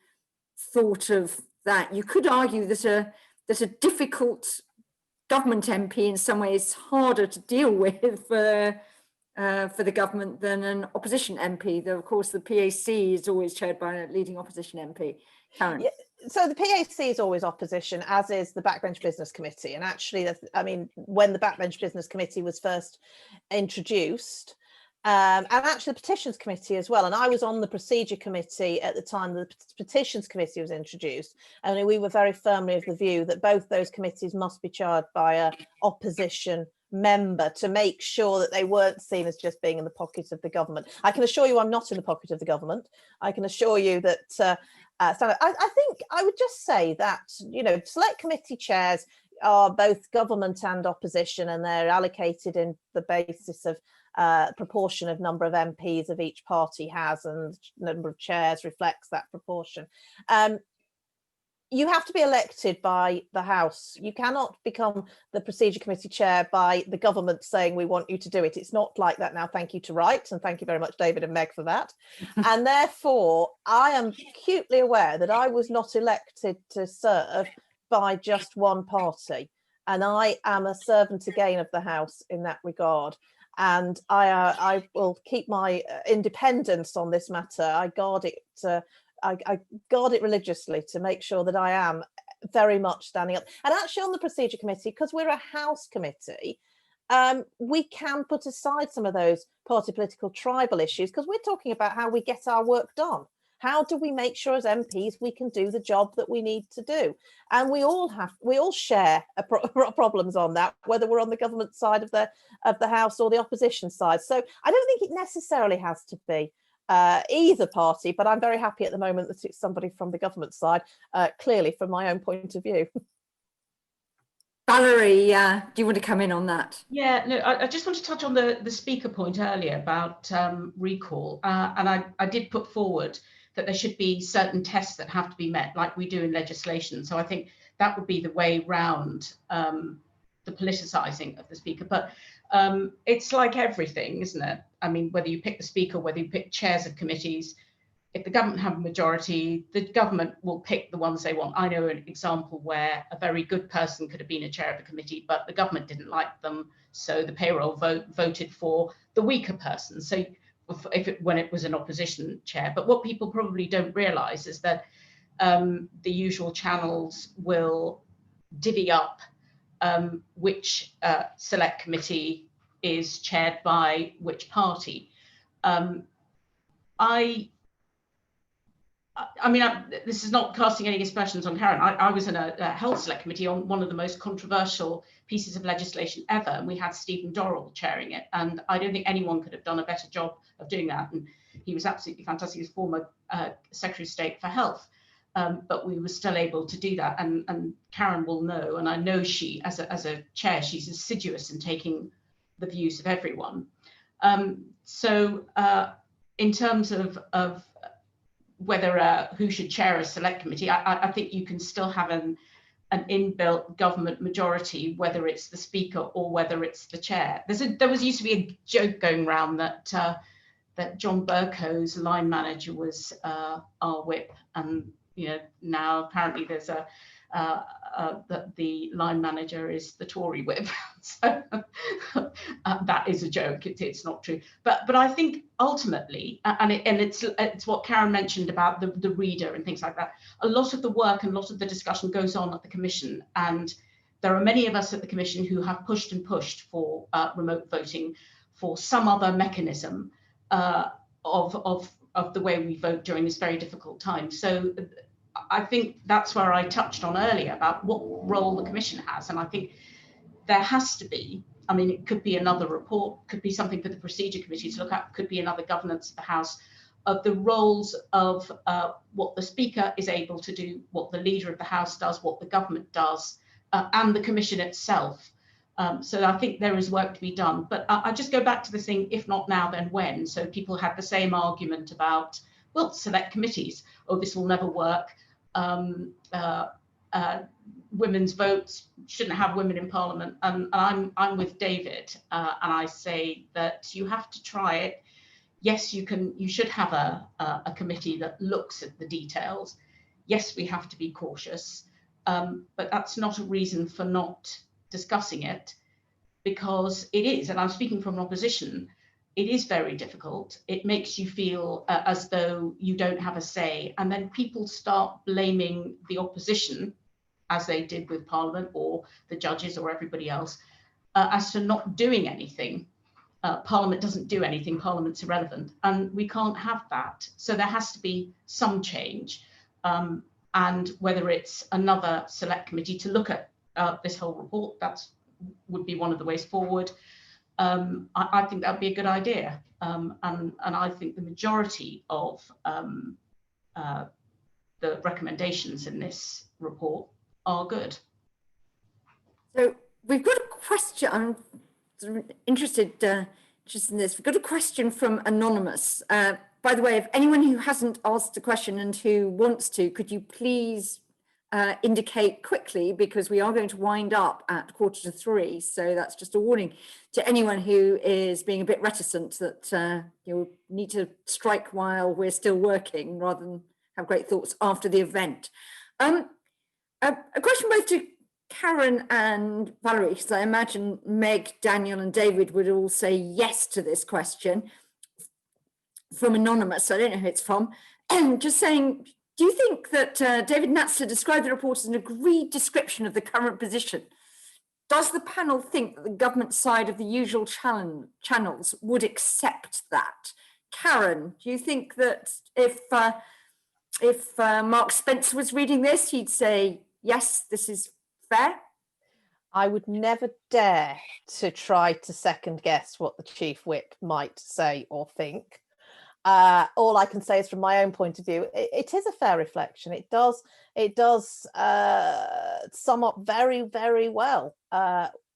thought of that. You could argue that a difficult government MP in some ways harder to deal with for the government than an opposition MP, though of course the PAC is always chaired by a leading opposition MP. Karen. Yeah, so the PAC is always opposition, as is the Backbench Business Committee. And actually, I mean, when the Backbench Business Committee was first introduced, and actually the Petitions Committee as well, and I was on the Procedure Committee at the time the Petitions Committee was introduced, and we were very firmly of the view that both those committees must be chaired by an opposition member to make sure that they weren't seen as just being in the pocket of the government. I can assure you I'm not in the pocket of the government. I can assure you that I think I would just say that, you know, select committee chairs are both government and opposition, and they're allocated in the basis of proportion of number of MPs of each party has, and number of chairs reflects that proportion. You have to be elected by the House. You cannot become the Procedure Committee chair by the government saying we want you to do it. It's not like that now. Thank you to Wright, and thank you very much, David and Meg, for that. And therefore, I am acutely aware that I was not elected to serve by just one party. And I am a servant again of the House in that regard. And I will keep my independence on this matter. I guard it. I guard it religiously to make sure that I am very much standing up. And actually on the Procedure Committee, because we're a House committee, we can put aside some of those party political tribal issues, because we're talking about how we get our work done. How do we make sure as MPs we can do the job that we need to do? And we all share problems on that, whether we're on the government side of the House or the opposition side. So I don't think it necessarily has to be either party, but I'm very happy at the moment that it's somebody from the government side, clearly from my own point of view. Valerie, do you want to come in on that? Yeah, no, I just want to touch on the speaker point earlier about recall. And I did put forward that there should be certain tests that have to be met, like we do in legislation. So I think that would be the way round the politicising of the speaker. But it's like everything, isn't it? I mean, whether you pick the speaker, whether you pick chairs of committees, if the government have a majority, the government will pick the ones they want. I know an example where a very good person could have been a chair of a committee, but the government didn't like them, so the payroll voted for the weaker person. So when it was an opposition chair. But what people probably don't realise is that the usual channels will divvy up which select committee is chaired by which party. I mean, this is not casting any aspersions on Karen. I was in a health select committee on one of the most controversial pieces of legislation ever, and we had Stephen Dorrell chairing it. And I don't think anyone could have done a better job of doing that. And he was absolutely fantastic. He was former Secretary of State for Health, but we were still able to do that. And Karen will know, and I know she, as a chair, she's assiduous in taking the views of everyone. So in terms of whether who should chair a select committee, I think you can still have an inbuilt government majority, whether it's the speaker or whether it's the chair. There used to be a joke going around that that John Bercow's line manager was our whip, and now apparently there's that the line manager is the Tory whip. So that is a joke. It's not true. But I think ultimately, and it's what Karen mentioned about the reader and things like that. A lot of the work and a lot of the discussion goes on at the Commission, and there are many of us at the Commission who have pushed and pushed for remote voting, for some other mechanism of the way we vote during this very difficult time. So I think that's where I touched on earlier about what role the Commission has. And I think there has to be, I mean, it could be another report, could be something for the Procedure Committee to look at, could be another governance of the House, of the roles of what the Speaker is able to do, what the Leader of the House does, what the government does, and the Commission itself. So I think there is work to be done. But I just go back to the thing, if not now, then when? So people had the same argument about, well, select committees. Oh, this will never work. Women's votes shouldn't have women in Parliament. And I'm with David, and I say that you have to try it. Yes, you should have a committee that looks at the details. Yes, we have to be cautious, but that's not a reason for not discussing it, because it is, and I'm speaking from opposition, it is very difficult. It makes you feel as though you don't have a say, and then people start blaming the opposition, as they did with Parliament or the judges or everybody else, as to not doing anything. Parliament doesn't do anything, Parliament's irrelevant, and we can't have that. So there has to be some change, and whether it's another select committee to look at this whole report, would be one of the ways forward. I think that would be a good idea, and I think the majority of the recommendations in this report are good. So we've got a question. I'm interested in this. We've got a question from Anonymous. By the way, if anyone who hasn't asked a question and who wants to, could you please indicate quickly, because we are going to wind up at 2:45. So that's just a warning to anyone who is being a bit reticent that you'll need to strike while we're still working rather than have great thoughts after the event. A question both to Karen and Valerie, because I imagine Meg, Daniel and David would all say yes to this question from Anonymous. So I don't know who it's from. Just saying, do you think that David Natzler described the report as an agreed description of the current position? Does the panel think that the government side of the usual channels would accept that? Karen, do you think that if Mark Spencer was reading this, he'd say, yes, this is fair? I would never dare to try to second guess what the Chief Whip might say or think. all I can say is from my own point of view, it is a fair reflection. It does sum up very, very well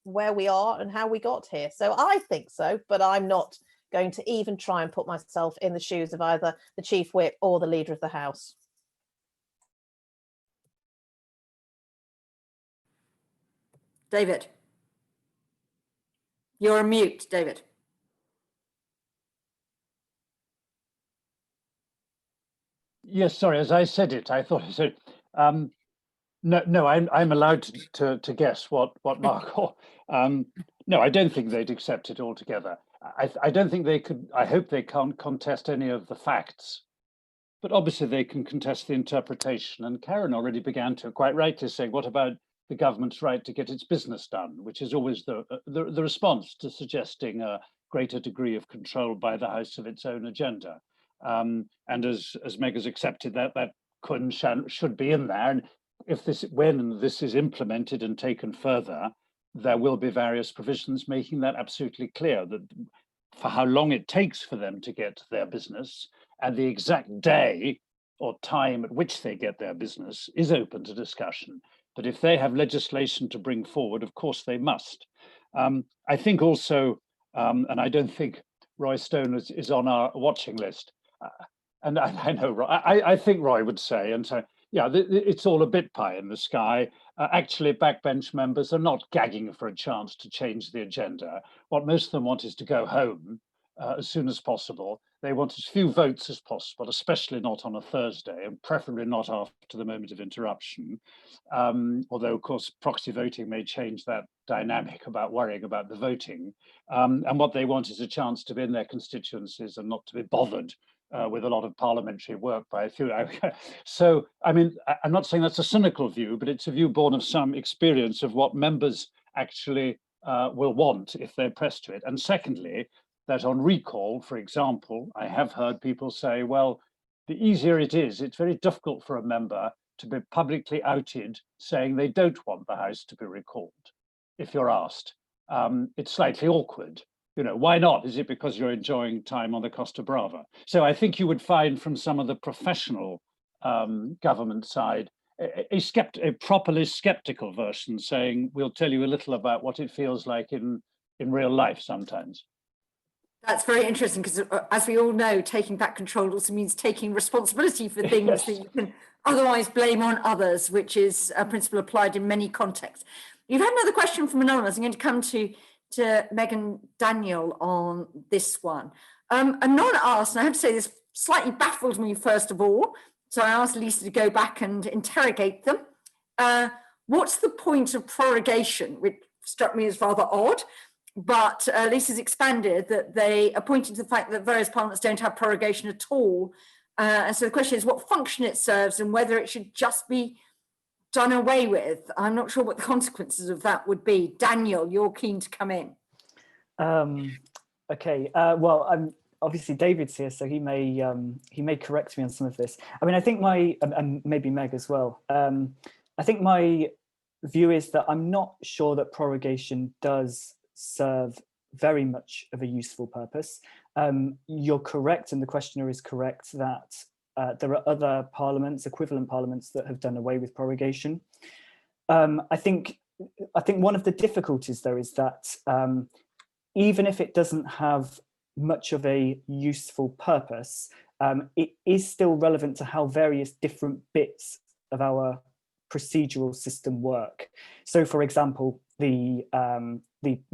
where we are and how we got here. So I think so, but I'm not going to even try and put myself in the shoes of either the Chief Whip or the Leader of the House. David. You're on mute, David. Yes, sorry, as I said it, I thought I said, no, I'm allowed to guess what Mark, no, I don't think they'd accept it altogether. I don't think they could, I hope they can't contest any of the facts, but obviously they can contest the interpretation. And Karen already began to, quite rightly, say, what about the government's right to get its business done, which is always the response to suggesting a greater degree of control by the House of its own agenda. And as Meg has accepted that should be in there. And when this is implemented and taken further, there will be various provisions making that absolutely clear, that for how long it takes for them to get their business and the exact day or time at which they get their business is open to discussion. But if they have legislation to bring forward, of course they must. I think also, and I don't think Roy Stone is on our watching list, and I know Roy, I think Roy would say, and so, yeah, it's all a bit pie in the sky. Actually, backbench members are not gagging for a chance to change the agenda. What most of them want is to go home as soon as possible. They want as few votes as possible, especially not on a Thursday, and preferably not after the moment of interruption. Although, of course, proxy voting may change that dynamic about worrying about the voting. And what they want is a chance to be in their constituencies and not to be bothered with a lot of parliamentary work by a few. So, I mean, I'm not saying that's a cynical view, but it's a view born of some experience of what members actually will want if they're pressed to it. And secondly, that on recall, for example, I have heard people say, well, the easier it is, it's very difficult for a member to be publicly outed saying they don't want the House to be recalled. If you're asked, it's slightly awkward. You know, why not? Is it because you're enjoying time on the Costa Brava? So I think you would find from some of the professional government side a properly skeptical version saying, we'll tell you a little about what it feels like in real life sometimes. That's very interesting because, as we all know, taking back control also means taking responsibility for things Yes. that you can otherwise blame on others, which is a principle applied in many contexts. You've had another question from Anonymous. I'm going to come to Megan Daniel on this one. Anon asked, and I have to say this slightly baffled me first of all, so I asked Lisa to go back and interrogate them. What's the point of prorogation, which struck me as rather odd? But Lisa's expanded that they are pointing to the fact that various parliaments don't have prorogation at all. And so the question is what function it serves and whether it should just be done away with. I'm not sure what the consequences of that would be. Daniel, you're keen to come in. Okay, well, obviously David's here, so he may correct me on some of this. I mean, I think and maybe Meg as well. I think my view is that I'm not sure that prorogation does serve very much of a useful purpose. You're correct, and the questioner is correct, that there are other parliaments, equivalent parliaments, that have done away with prorogation. I think one of the difficulties, though, is that even if it doesn't have much of a useful purpose, it is still relevant to how various different bits of our procedural system work. So, for example, the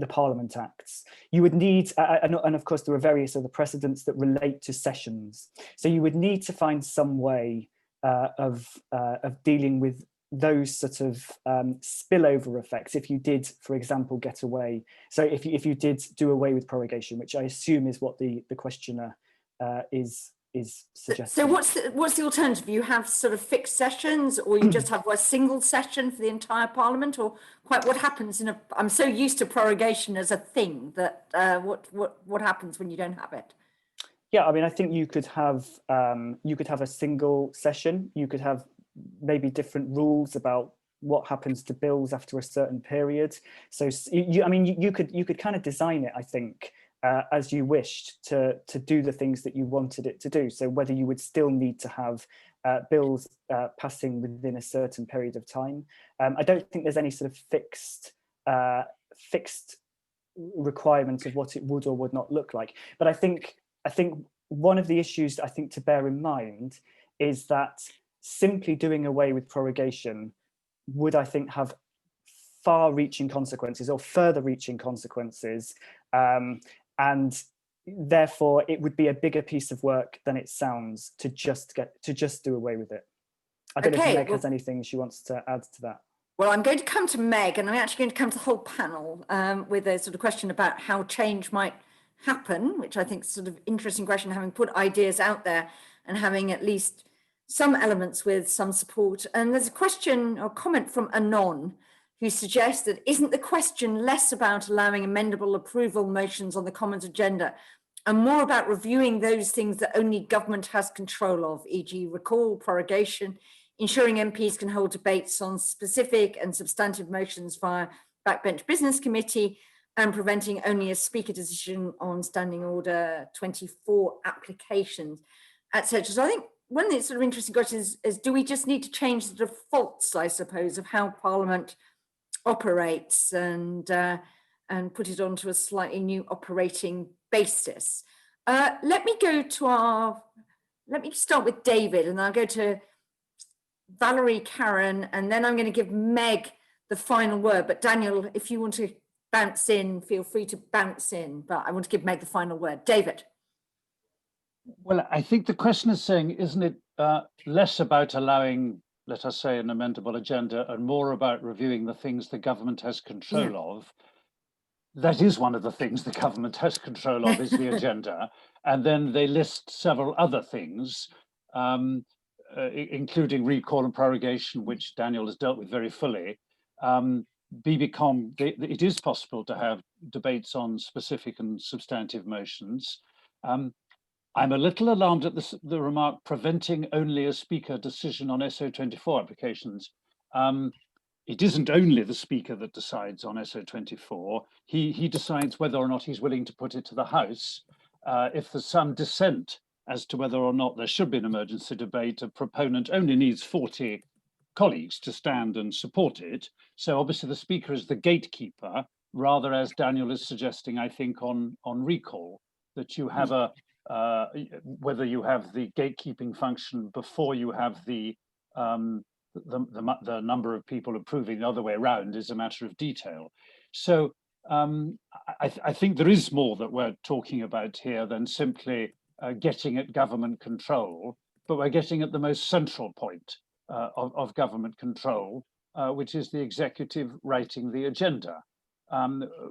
Parliament Acts, you would need, and of course there are various other precedents that relate to sessions. So you would need to find some way of dealing with those sort of spillover effects if you did, for example, get away. So if you did do away with prorogation, which I assume is what the questioner is suggesting. So what's the alternative? You have sort of fixed sessions, or you just have a single session for the entire Parliament, or quite what happens in a? I'm so used to prorogation as a thing that what happens when you don't have it? Yeah, I mean, I think you could have a single session. You could have maybe different rules about what happens to bills after a certain period. So you could kind of design it, I think, as you wished to do the things that you wanted it to do. So whether you would still need to have bills passing within a certain period of time. I don't think there's any sort of fixed requirement of what it would or would not look like. But I think one of the issues I think to bear in mind is that simply doing away with prorogation would, I think, have far-reaching consequences or further-reaching consequences, and therefore it would be a bigger piece of work than it sounds to just do away with it. I don't know if Meg has anything she wants to add to that. Well, I'm going to come to Meg, and I'm actually going to come to the whole panel with a sort of question about how change might happen, which I think is sort of interesting question, having put ideas out there and having at least some elements with some support. And there's a question or comment from Anon, who suggests that isn't the question less about allowing amendable approval motions on the Commons agenda and more about reviewing those things that only government has control of, e.g. recall, prorogation, ensuring MPs can hold debates on specific and substantive motions via backbench business committee, and preventing only a speaker decision on standing order 24 applications, etc. So I think one of the sort of interesting questions is do we just need to change the defaults, I suppose, of how Parliament operates and put it onto a slightly new operating basis? Let me start with David, and I'll go to Valerie, Karen, and then I'm going to give Meg the final word. But Daniel, if you want to bounce in, feel free to bounce in, but I want to give Meg the final word. David. Well, I think the question is saying, isn't it less about allowing, let us say, an amendable agenda and more about reviewing the things the government has control of? That is one of the things the government has control of, is the agenda. And then they list several other things, including recall and prorogation, which Daniel has dealt with very fully. It is possible to have debates on specific and substantive motions. I'm a little alarmed at the remark preventing only a speaker decision on SO24 applications. It isn't only the speaker that decides on SO24. He decides whether or not he's willing to put it to the House. If there's some dissent as to whether or not there should be an emergency debate, a proponent only needs 40 colleagues to stand and support it. So obviously the speaker is the gatekeeper, rather, as Daniel is suggesting, I think, on recall, that you have whether you have the gatekeeping function before you have the number of people approving, the other way around is a matter of detail. So I think there is more that we're talking about here than simply getting at government control, but we're getting at the most central point of government control, which is the executive writing the agenda,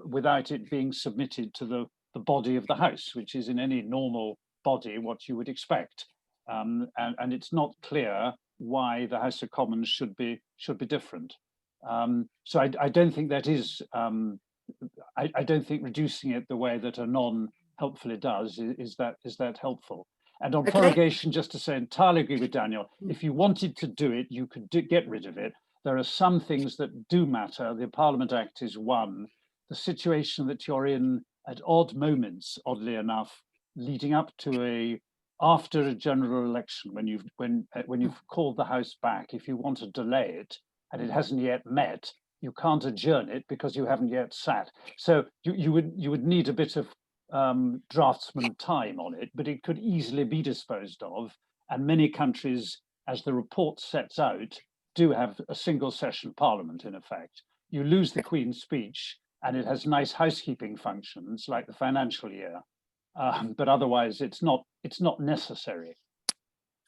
without it being submitted to the body of the House, which is in any normal body what you would expect. And it's not clear why the House of Commons should be different. So I don't think that is, I don't think reducing it the way that Anon helpfully does is that helpful. And on prorogation, just to say, entirely agree with Daniel, if you wanted to do it, you could get rid of it. There are some things that do matter. The Parliament Act is one. The situation that you're in at odd moments, oddly enough, leading up to after a general election, when you've called the House back, if you want to delay it and it hasn't yet met, you can't adjourn it because you haven't yet sat. So you would need a bit of draftsman time on it, but it could easily be disposed of. And many countries, as the report sets out, do have a single session parliament, in effect. You lose the Queen's speech and it has nice housekeeping functions like the financial year, but otherwise it's not necessary.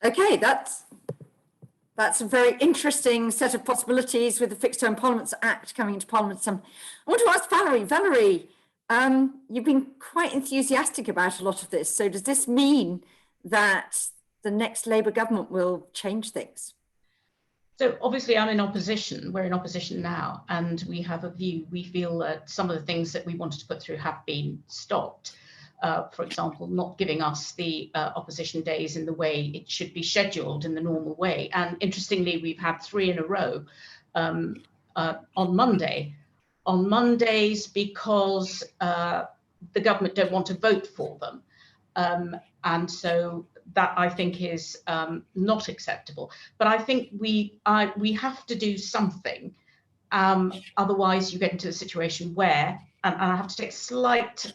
Okay, that's a very interesting set of possibilities with the Fixed Term Parliaments Act coming into Parliament. I want to ask Valerie. Valerie, you've been quite enthusiastic about a lot of this. So does this mean that the next Labour government will change things? So obviously I'm in opposition. We're in opposition now, and we have a view. We feel that some of the things that we wanted to put through have been stopped. For example, not giving us the opposition days in the way it should be scheduled in the normal way. And interestingly, we've had 3 in a row on Monday. On Mondays, because the government don't want to vote for them. And so that, I think, is not acceptable. But I think we have to do something. Otherwise, you get into a situation where, and I have to take slight,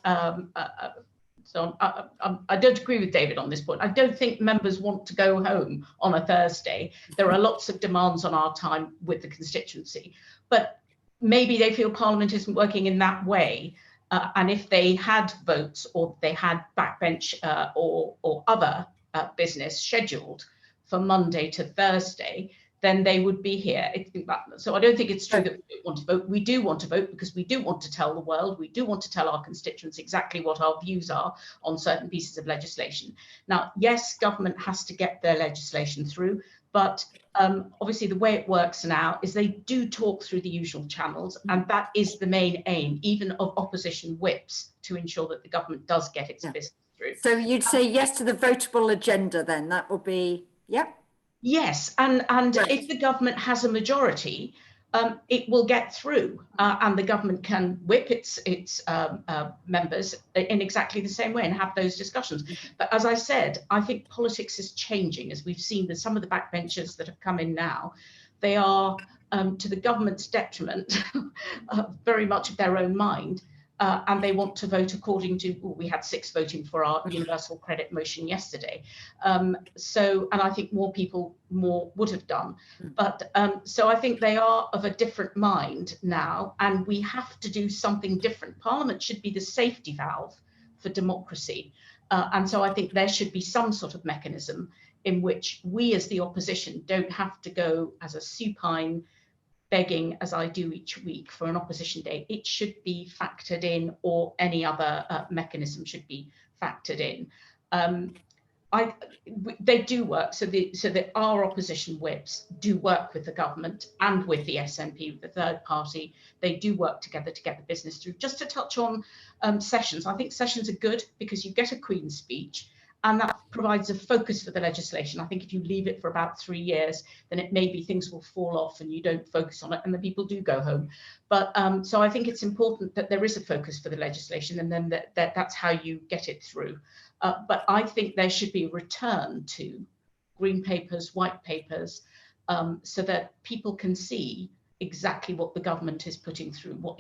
so I don't agree with David on this point. I don't think members want to go home on a Thursday. There are lots of demands on our time with the constituency, but maybe they feel Parliament isn't working in that way. And if they had votes, or they had backbench or other business scheduled for Monday to Thursday, then they would be here. So I don't think it's true that we don't want to vote. We do want to vote because we do want to tell the world, we do want to tell our constituents exactly what our views are on certain pieces of legislation. Now, yes, government has to get their legislation through, but obviously the way it works now is they do talk through the usual channels, and that is the main aim, even of opposition whips, to ensure that the government does get its business through. So you'd say yes to the votable agenda then? That would be, yeah? Yes, and if the government has a majority, it will get through, and the government can whip its members in exactly the same way and have those discussions. But as I said, I think politics is changing, as we've seen with some of the backbenchers that have come in now. They are, to the government's detriment, very much of their own mind. And they want to vote according to, we had 6 voting for our universal credit motion yesterday. And I think more people would have done. But so I think they are of a different mind now, and we have to do something different. Parliament should be the safety valve for democracy. And so I think there should be some sort of mechanism in which we as the opposition don't have to go as a supine begging, as I do each week, for an opposition day. It should be factored in, or any other mechanism should be factored in. They do work, so that our opposition whips do work with the government and with the SNP, the third party. They do work together to get the business through. Just to touch on sessions, I think sessions are good because you get a Queen's speech, and that provides a focus for the legislation. I think if you leave it for about 3 years, then it maybe things will fall off and you don't focus on it, and the people do go home. But so I think it's important that there is a focus for the legislation, and then that's how you get it through. But I think there should be a return to green papers, white papers, so that people can see exactly what the government is putting through, what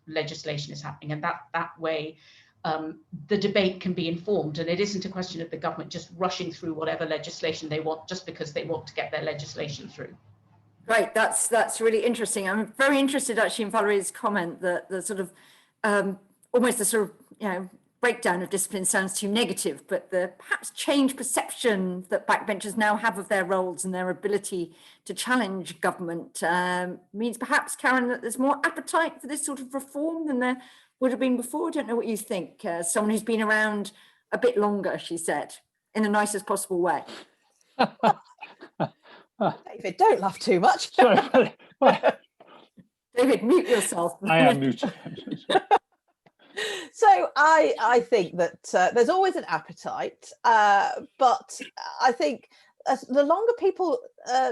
legislation is happening, and that way the debate can be informed, and it isn't a question of the government just rushing through whatever legislation they want just because they want to get their legislation through. Right, that's really interesting. I'm very interested actually in Valerie's comment that the sort of almost the sort of breakdown of discipline sounds too negative, but the perhaps changed perception that backbenchers now have of their roles and their ability to challenge government means perhaps, Karen, that there's more appetite for this sort of reform than there would have been before. I don't know what you think. Someone who's been around a bit longer, she said, in the nicest possible way. David, don't laugh too much. Sorry. David, mute yourself. I am muted. So I think that there's always an appetite, but I think the longer people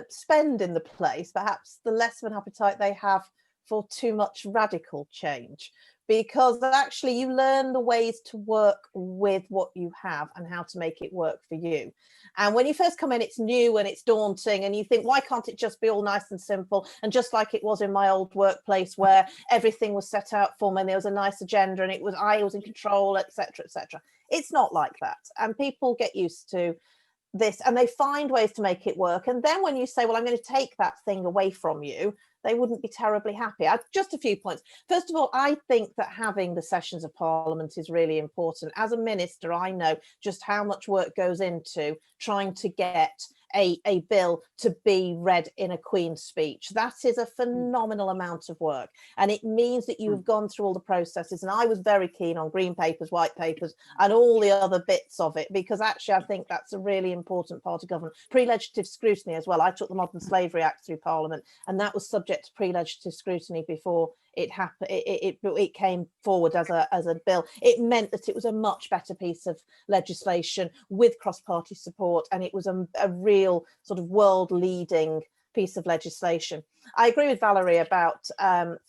spend in the place, perhaps the less of an appetite they have for too much radical change, because actually you learn the ways to work with what you have and how to make it work for you. And when you first come in, it's new and it's daunting, and you think, why can't it just be all nice and simple, and just like it was in my old workplace where everything was set out for me and there was a nice agenda and I was in control, etc., etc. It's not like that, and people get used to this and they find ways to make it work. And then when you say, well, I'm going to take that thing away from you, they wouldn't be terribly happy. Just a few points. First of all, I think that having the sessions of Parliament is really important. As a minister, I know just how much work goes into trying to get a bill to be read in a Queen's speech. That is a phenomenal amount of work, and it means that you have gone through all the processes. And I was very keen on green papers, white papers, and all the other bits of it, because actually I think that's a really important part of government. Pre-legislative scrutiny as well. I took the Modern Slavery Act through Parliament, and that was subject to pre-legislative scrutiny before it happened. It came forward as a bill. It meant that it was a much better piece of legislation with cross-party support, and it was a real sort of world-leading piece of legislation. I agree with Valerie about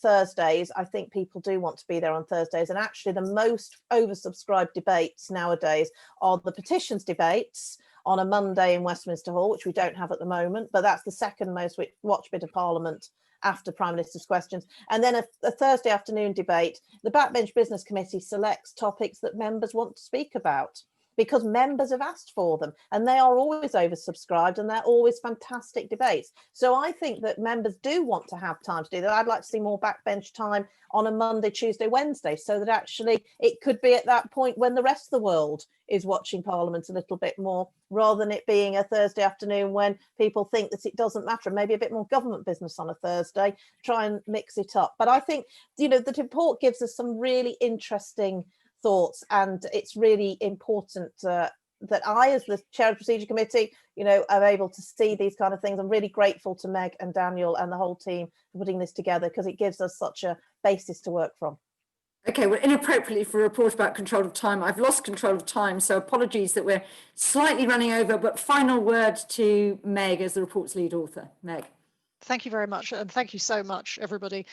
Thursdays. I think people do want to be there on Thursdays, and actually the most oversubscribed debates nowadays are the petitions debates on a Monday in Westminster Hall, which we don't have at the moment, but that's the second most watched bit of Parliament after Prime Minister's questions. And then a Thursday afternoon debate. The Backbench Business Committee selects topics that members want to speak about, because members have asked for them, and they are always oversubscribed, and they're always fantastic debates. So I think that members do want to have time to do that. I'd like to see more backbench time on a Monday, Tuesday, Wednesday, so that actually it could be at that point when the rest of the world is watching Parliament a little bit more, rather than it being a Thursday afternoon when people think that it doesn't matter. Maybe a bit more government business on a Thursday, try and mix it up. But I think, you know, the report gives us some really interesting thoughts, and it's really important that I, as the chair of the Procedure Committee, you know, am able to see these kind of things. I'm really grateful to Meg and Daniel and the whole team for putting this together, because it gives us such a basis to work from. Okay, well, inappropriately for a report about control of time, I've lost control of time, so apologies that we're slightly running over, but final word to Meg as the report's lead author. Meg. Thank you very much, and thank you so much, everybody.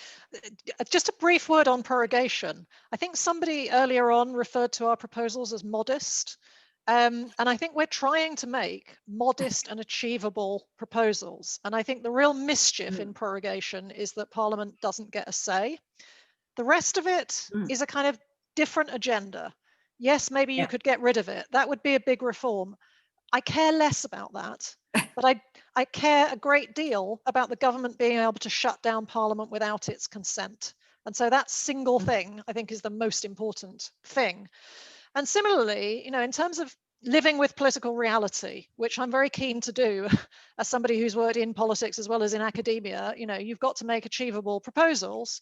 Just a brief word on prorogation. I think somebody earlier on referred to our proposals as modest, and I think we're trying to make modest and achievable proposals. And I think the real mischief in prorogation is that Parliament doesn't get a say. The rest of it is a kind of different agenda. Yes, maybe you could get rid of it. That would be a big reform. I care less about that, but I care a great deal about the government being able to shut down Parliament without its consent. And so that single thing, I think, is the most important thing. And similarly, you know, in terms of living with political reality, which I'm very keen to do as somebody who's worked in politics as well as in academia, you know, you've got to make achievable proposals.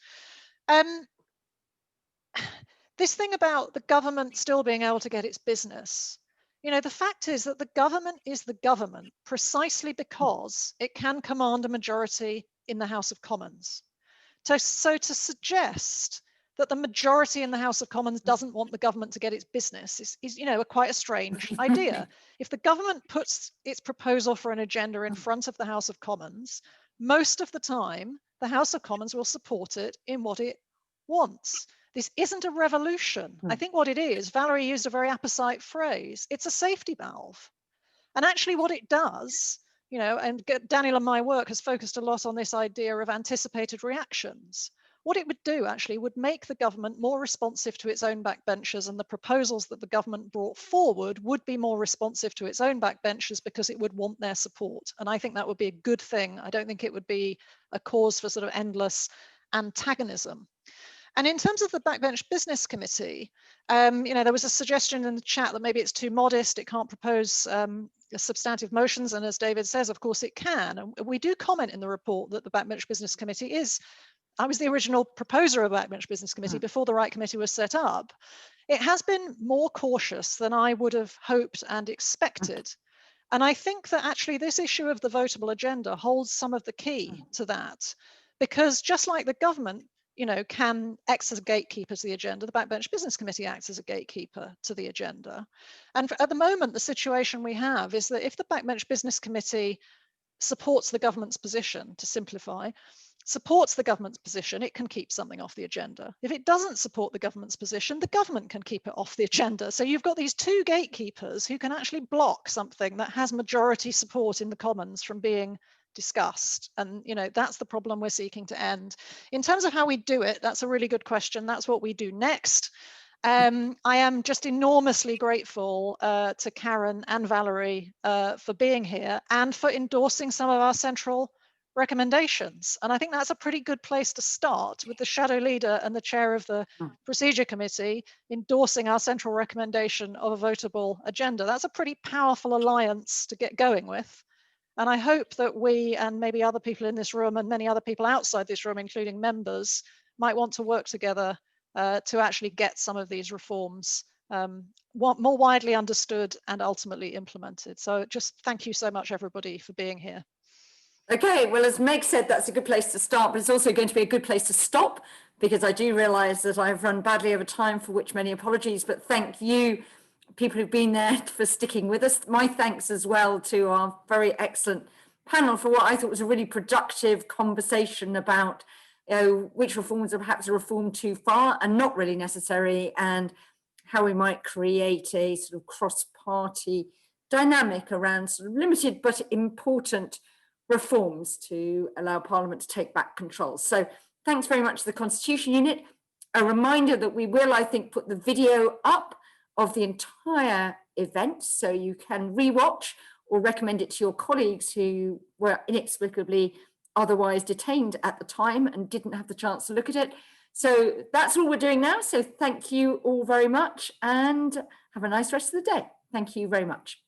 This thing about the government still being able to get its business, you know, the fact is that the government is the government precisely because it can command a majority in the House of Commons. So to suggest that the majority in the House of Commons doesn't want the government to get its business is you know, quite a strange idea. If the government puts its proposal for an agenda in front of the House of Commons, most of the time, the House of Commons will support it in what it wants. This isn't a revolution. I think what it is, Valerie used a very apposite phrase, it's a safety valve. And actually what it does, you know, and Daniel and my work has focused a lot on this idea of anticipated reactions. What it would do actually would make the government more responsive to its own backbenchers, and the proposals that the government brought forward would be more responsive to its own backbenchers because it would want their support. And I think that would be a good thing. I don't think it would be a cause for sort of endless antagonism. And in terms of the Backbench Business Committee, you know, there was a suggestion in the chat that maybe it's too modest, it can't propose substantive motions, and as David says, of course it can. And we do comment in the report that the Backbench Business Committee is, I was the original proposer of a Backbench Business Committee before the Wright Committee was set up. It has been more cautious than I would have hoped and expected. And I think that actually this issue of the votable agenda holds some of the key to that, because just like the government, you know, can act as a gatekeeper to the agenda, the Backbench Business Committee acts as a gatekeeper to the agenda. And at the moment, the situation we have is that if the Backbench Business Committee supports the government's position, to simplify, supports the government's position, it can keep something off the agenda. If it doesn't support the government's position, the government can keep it off the agenda. So you've got these two gatekeepers who can actually block something that has majority support in the Commons from being discussed. And you know, that's the problem we're seeking to end. In terms of how we do it, that's a really good question. That's what we do next. I am just enormously grateful to Karen and Valerie for being here and for endorsing some of our central recommendations. And I think that's a pretty good place to start, with the shadow leader and the chair of the Procedure Committee endorsing our central recommendation of a votable agenda. That's a pretty powerful alliance to get going with. And I hope that we, and maybe other people in this room and many other people outside this room, including members, might want to work together to actually get some of these reforms more widely understood and ultimately implemented. So just thank you so much, everybody, for being here. Okay, well, as Meg said, that's a good place to start, but it's also going to be a good place to stop, because I do realise that I've run badly over time, for which many apologies, but thank you, people who've been there, for sticking with us. My thanks as well to our very excellent panel for what I thought was a really productive conversation about which reforms are perhaps a reform too far and not really necessary, and how we might create a sort of cross-party dynamic around sort of limited but important reforms to allow Parliament to take back control. So thanks very much to the Constitution Unit. A reminder that we will, I think, put the video up of the entire event so you can rewatch or recommend it to your colleagues who were inexplicably otherwise detained at the time and didn't have the chance to look at it. So that's all we're doing now. So thank you all very much and have a nice rest of the day. Thank you very much.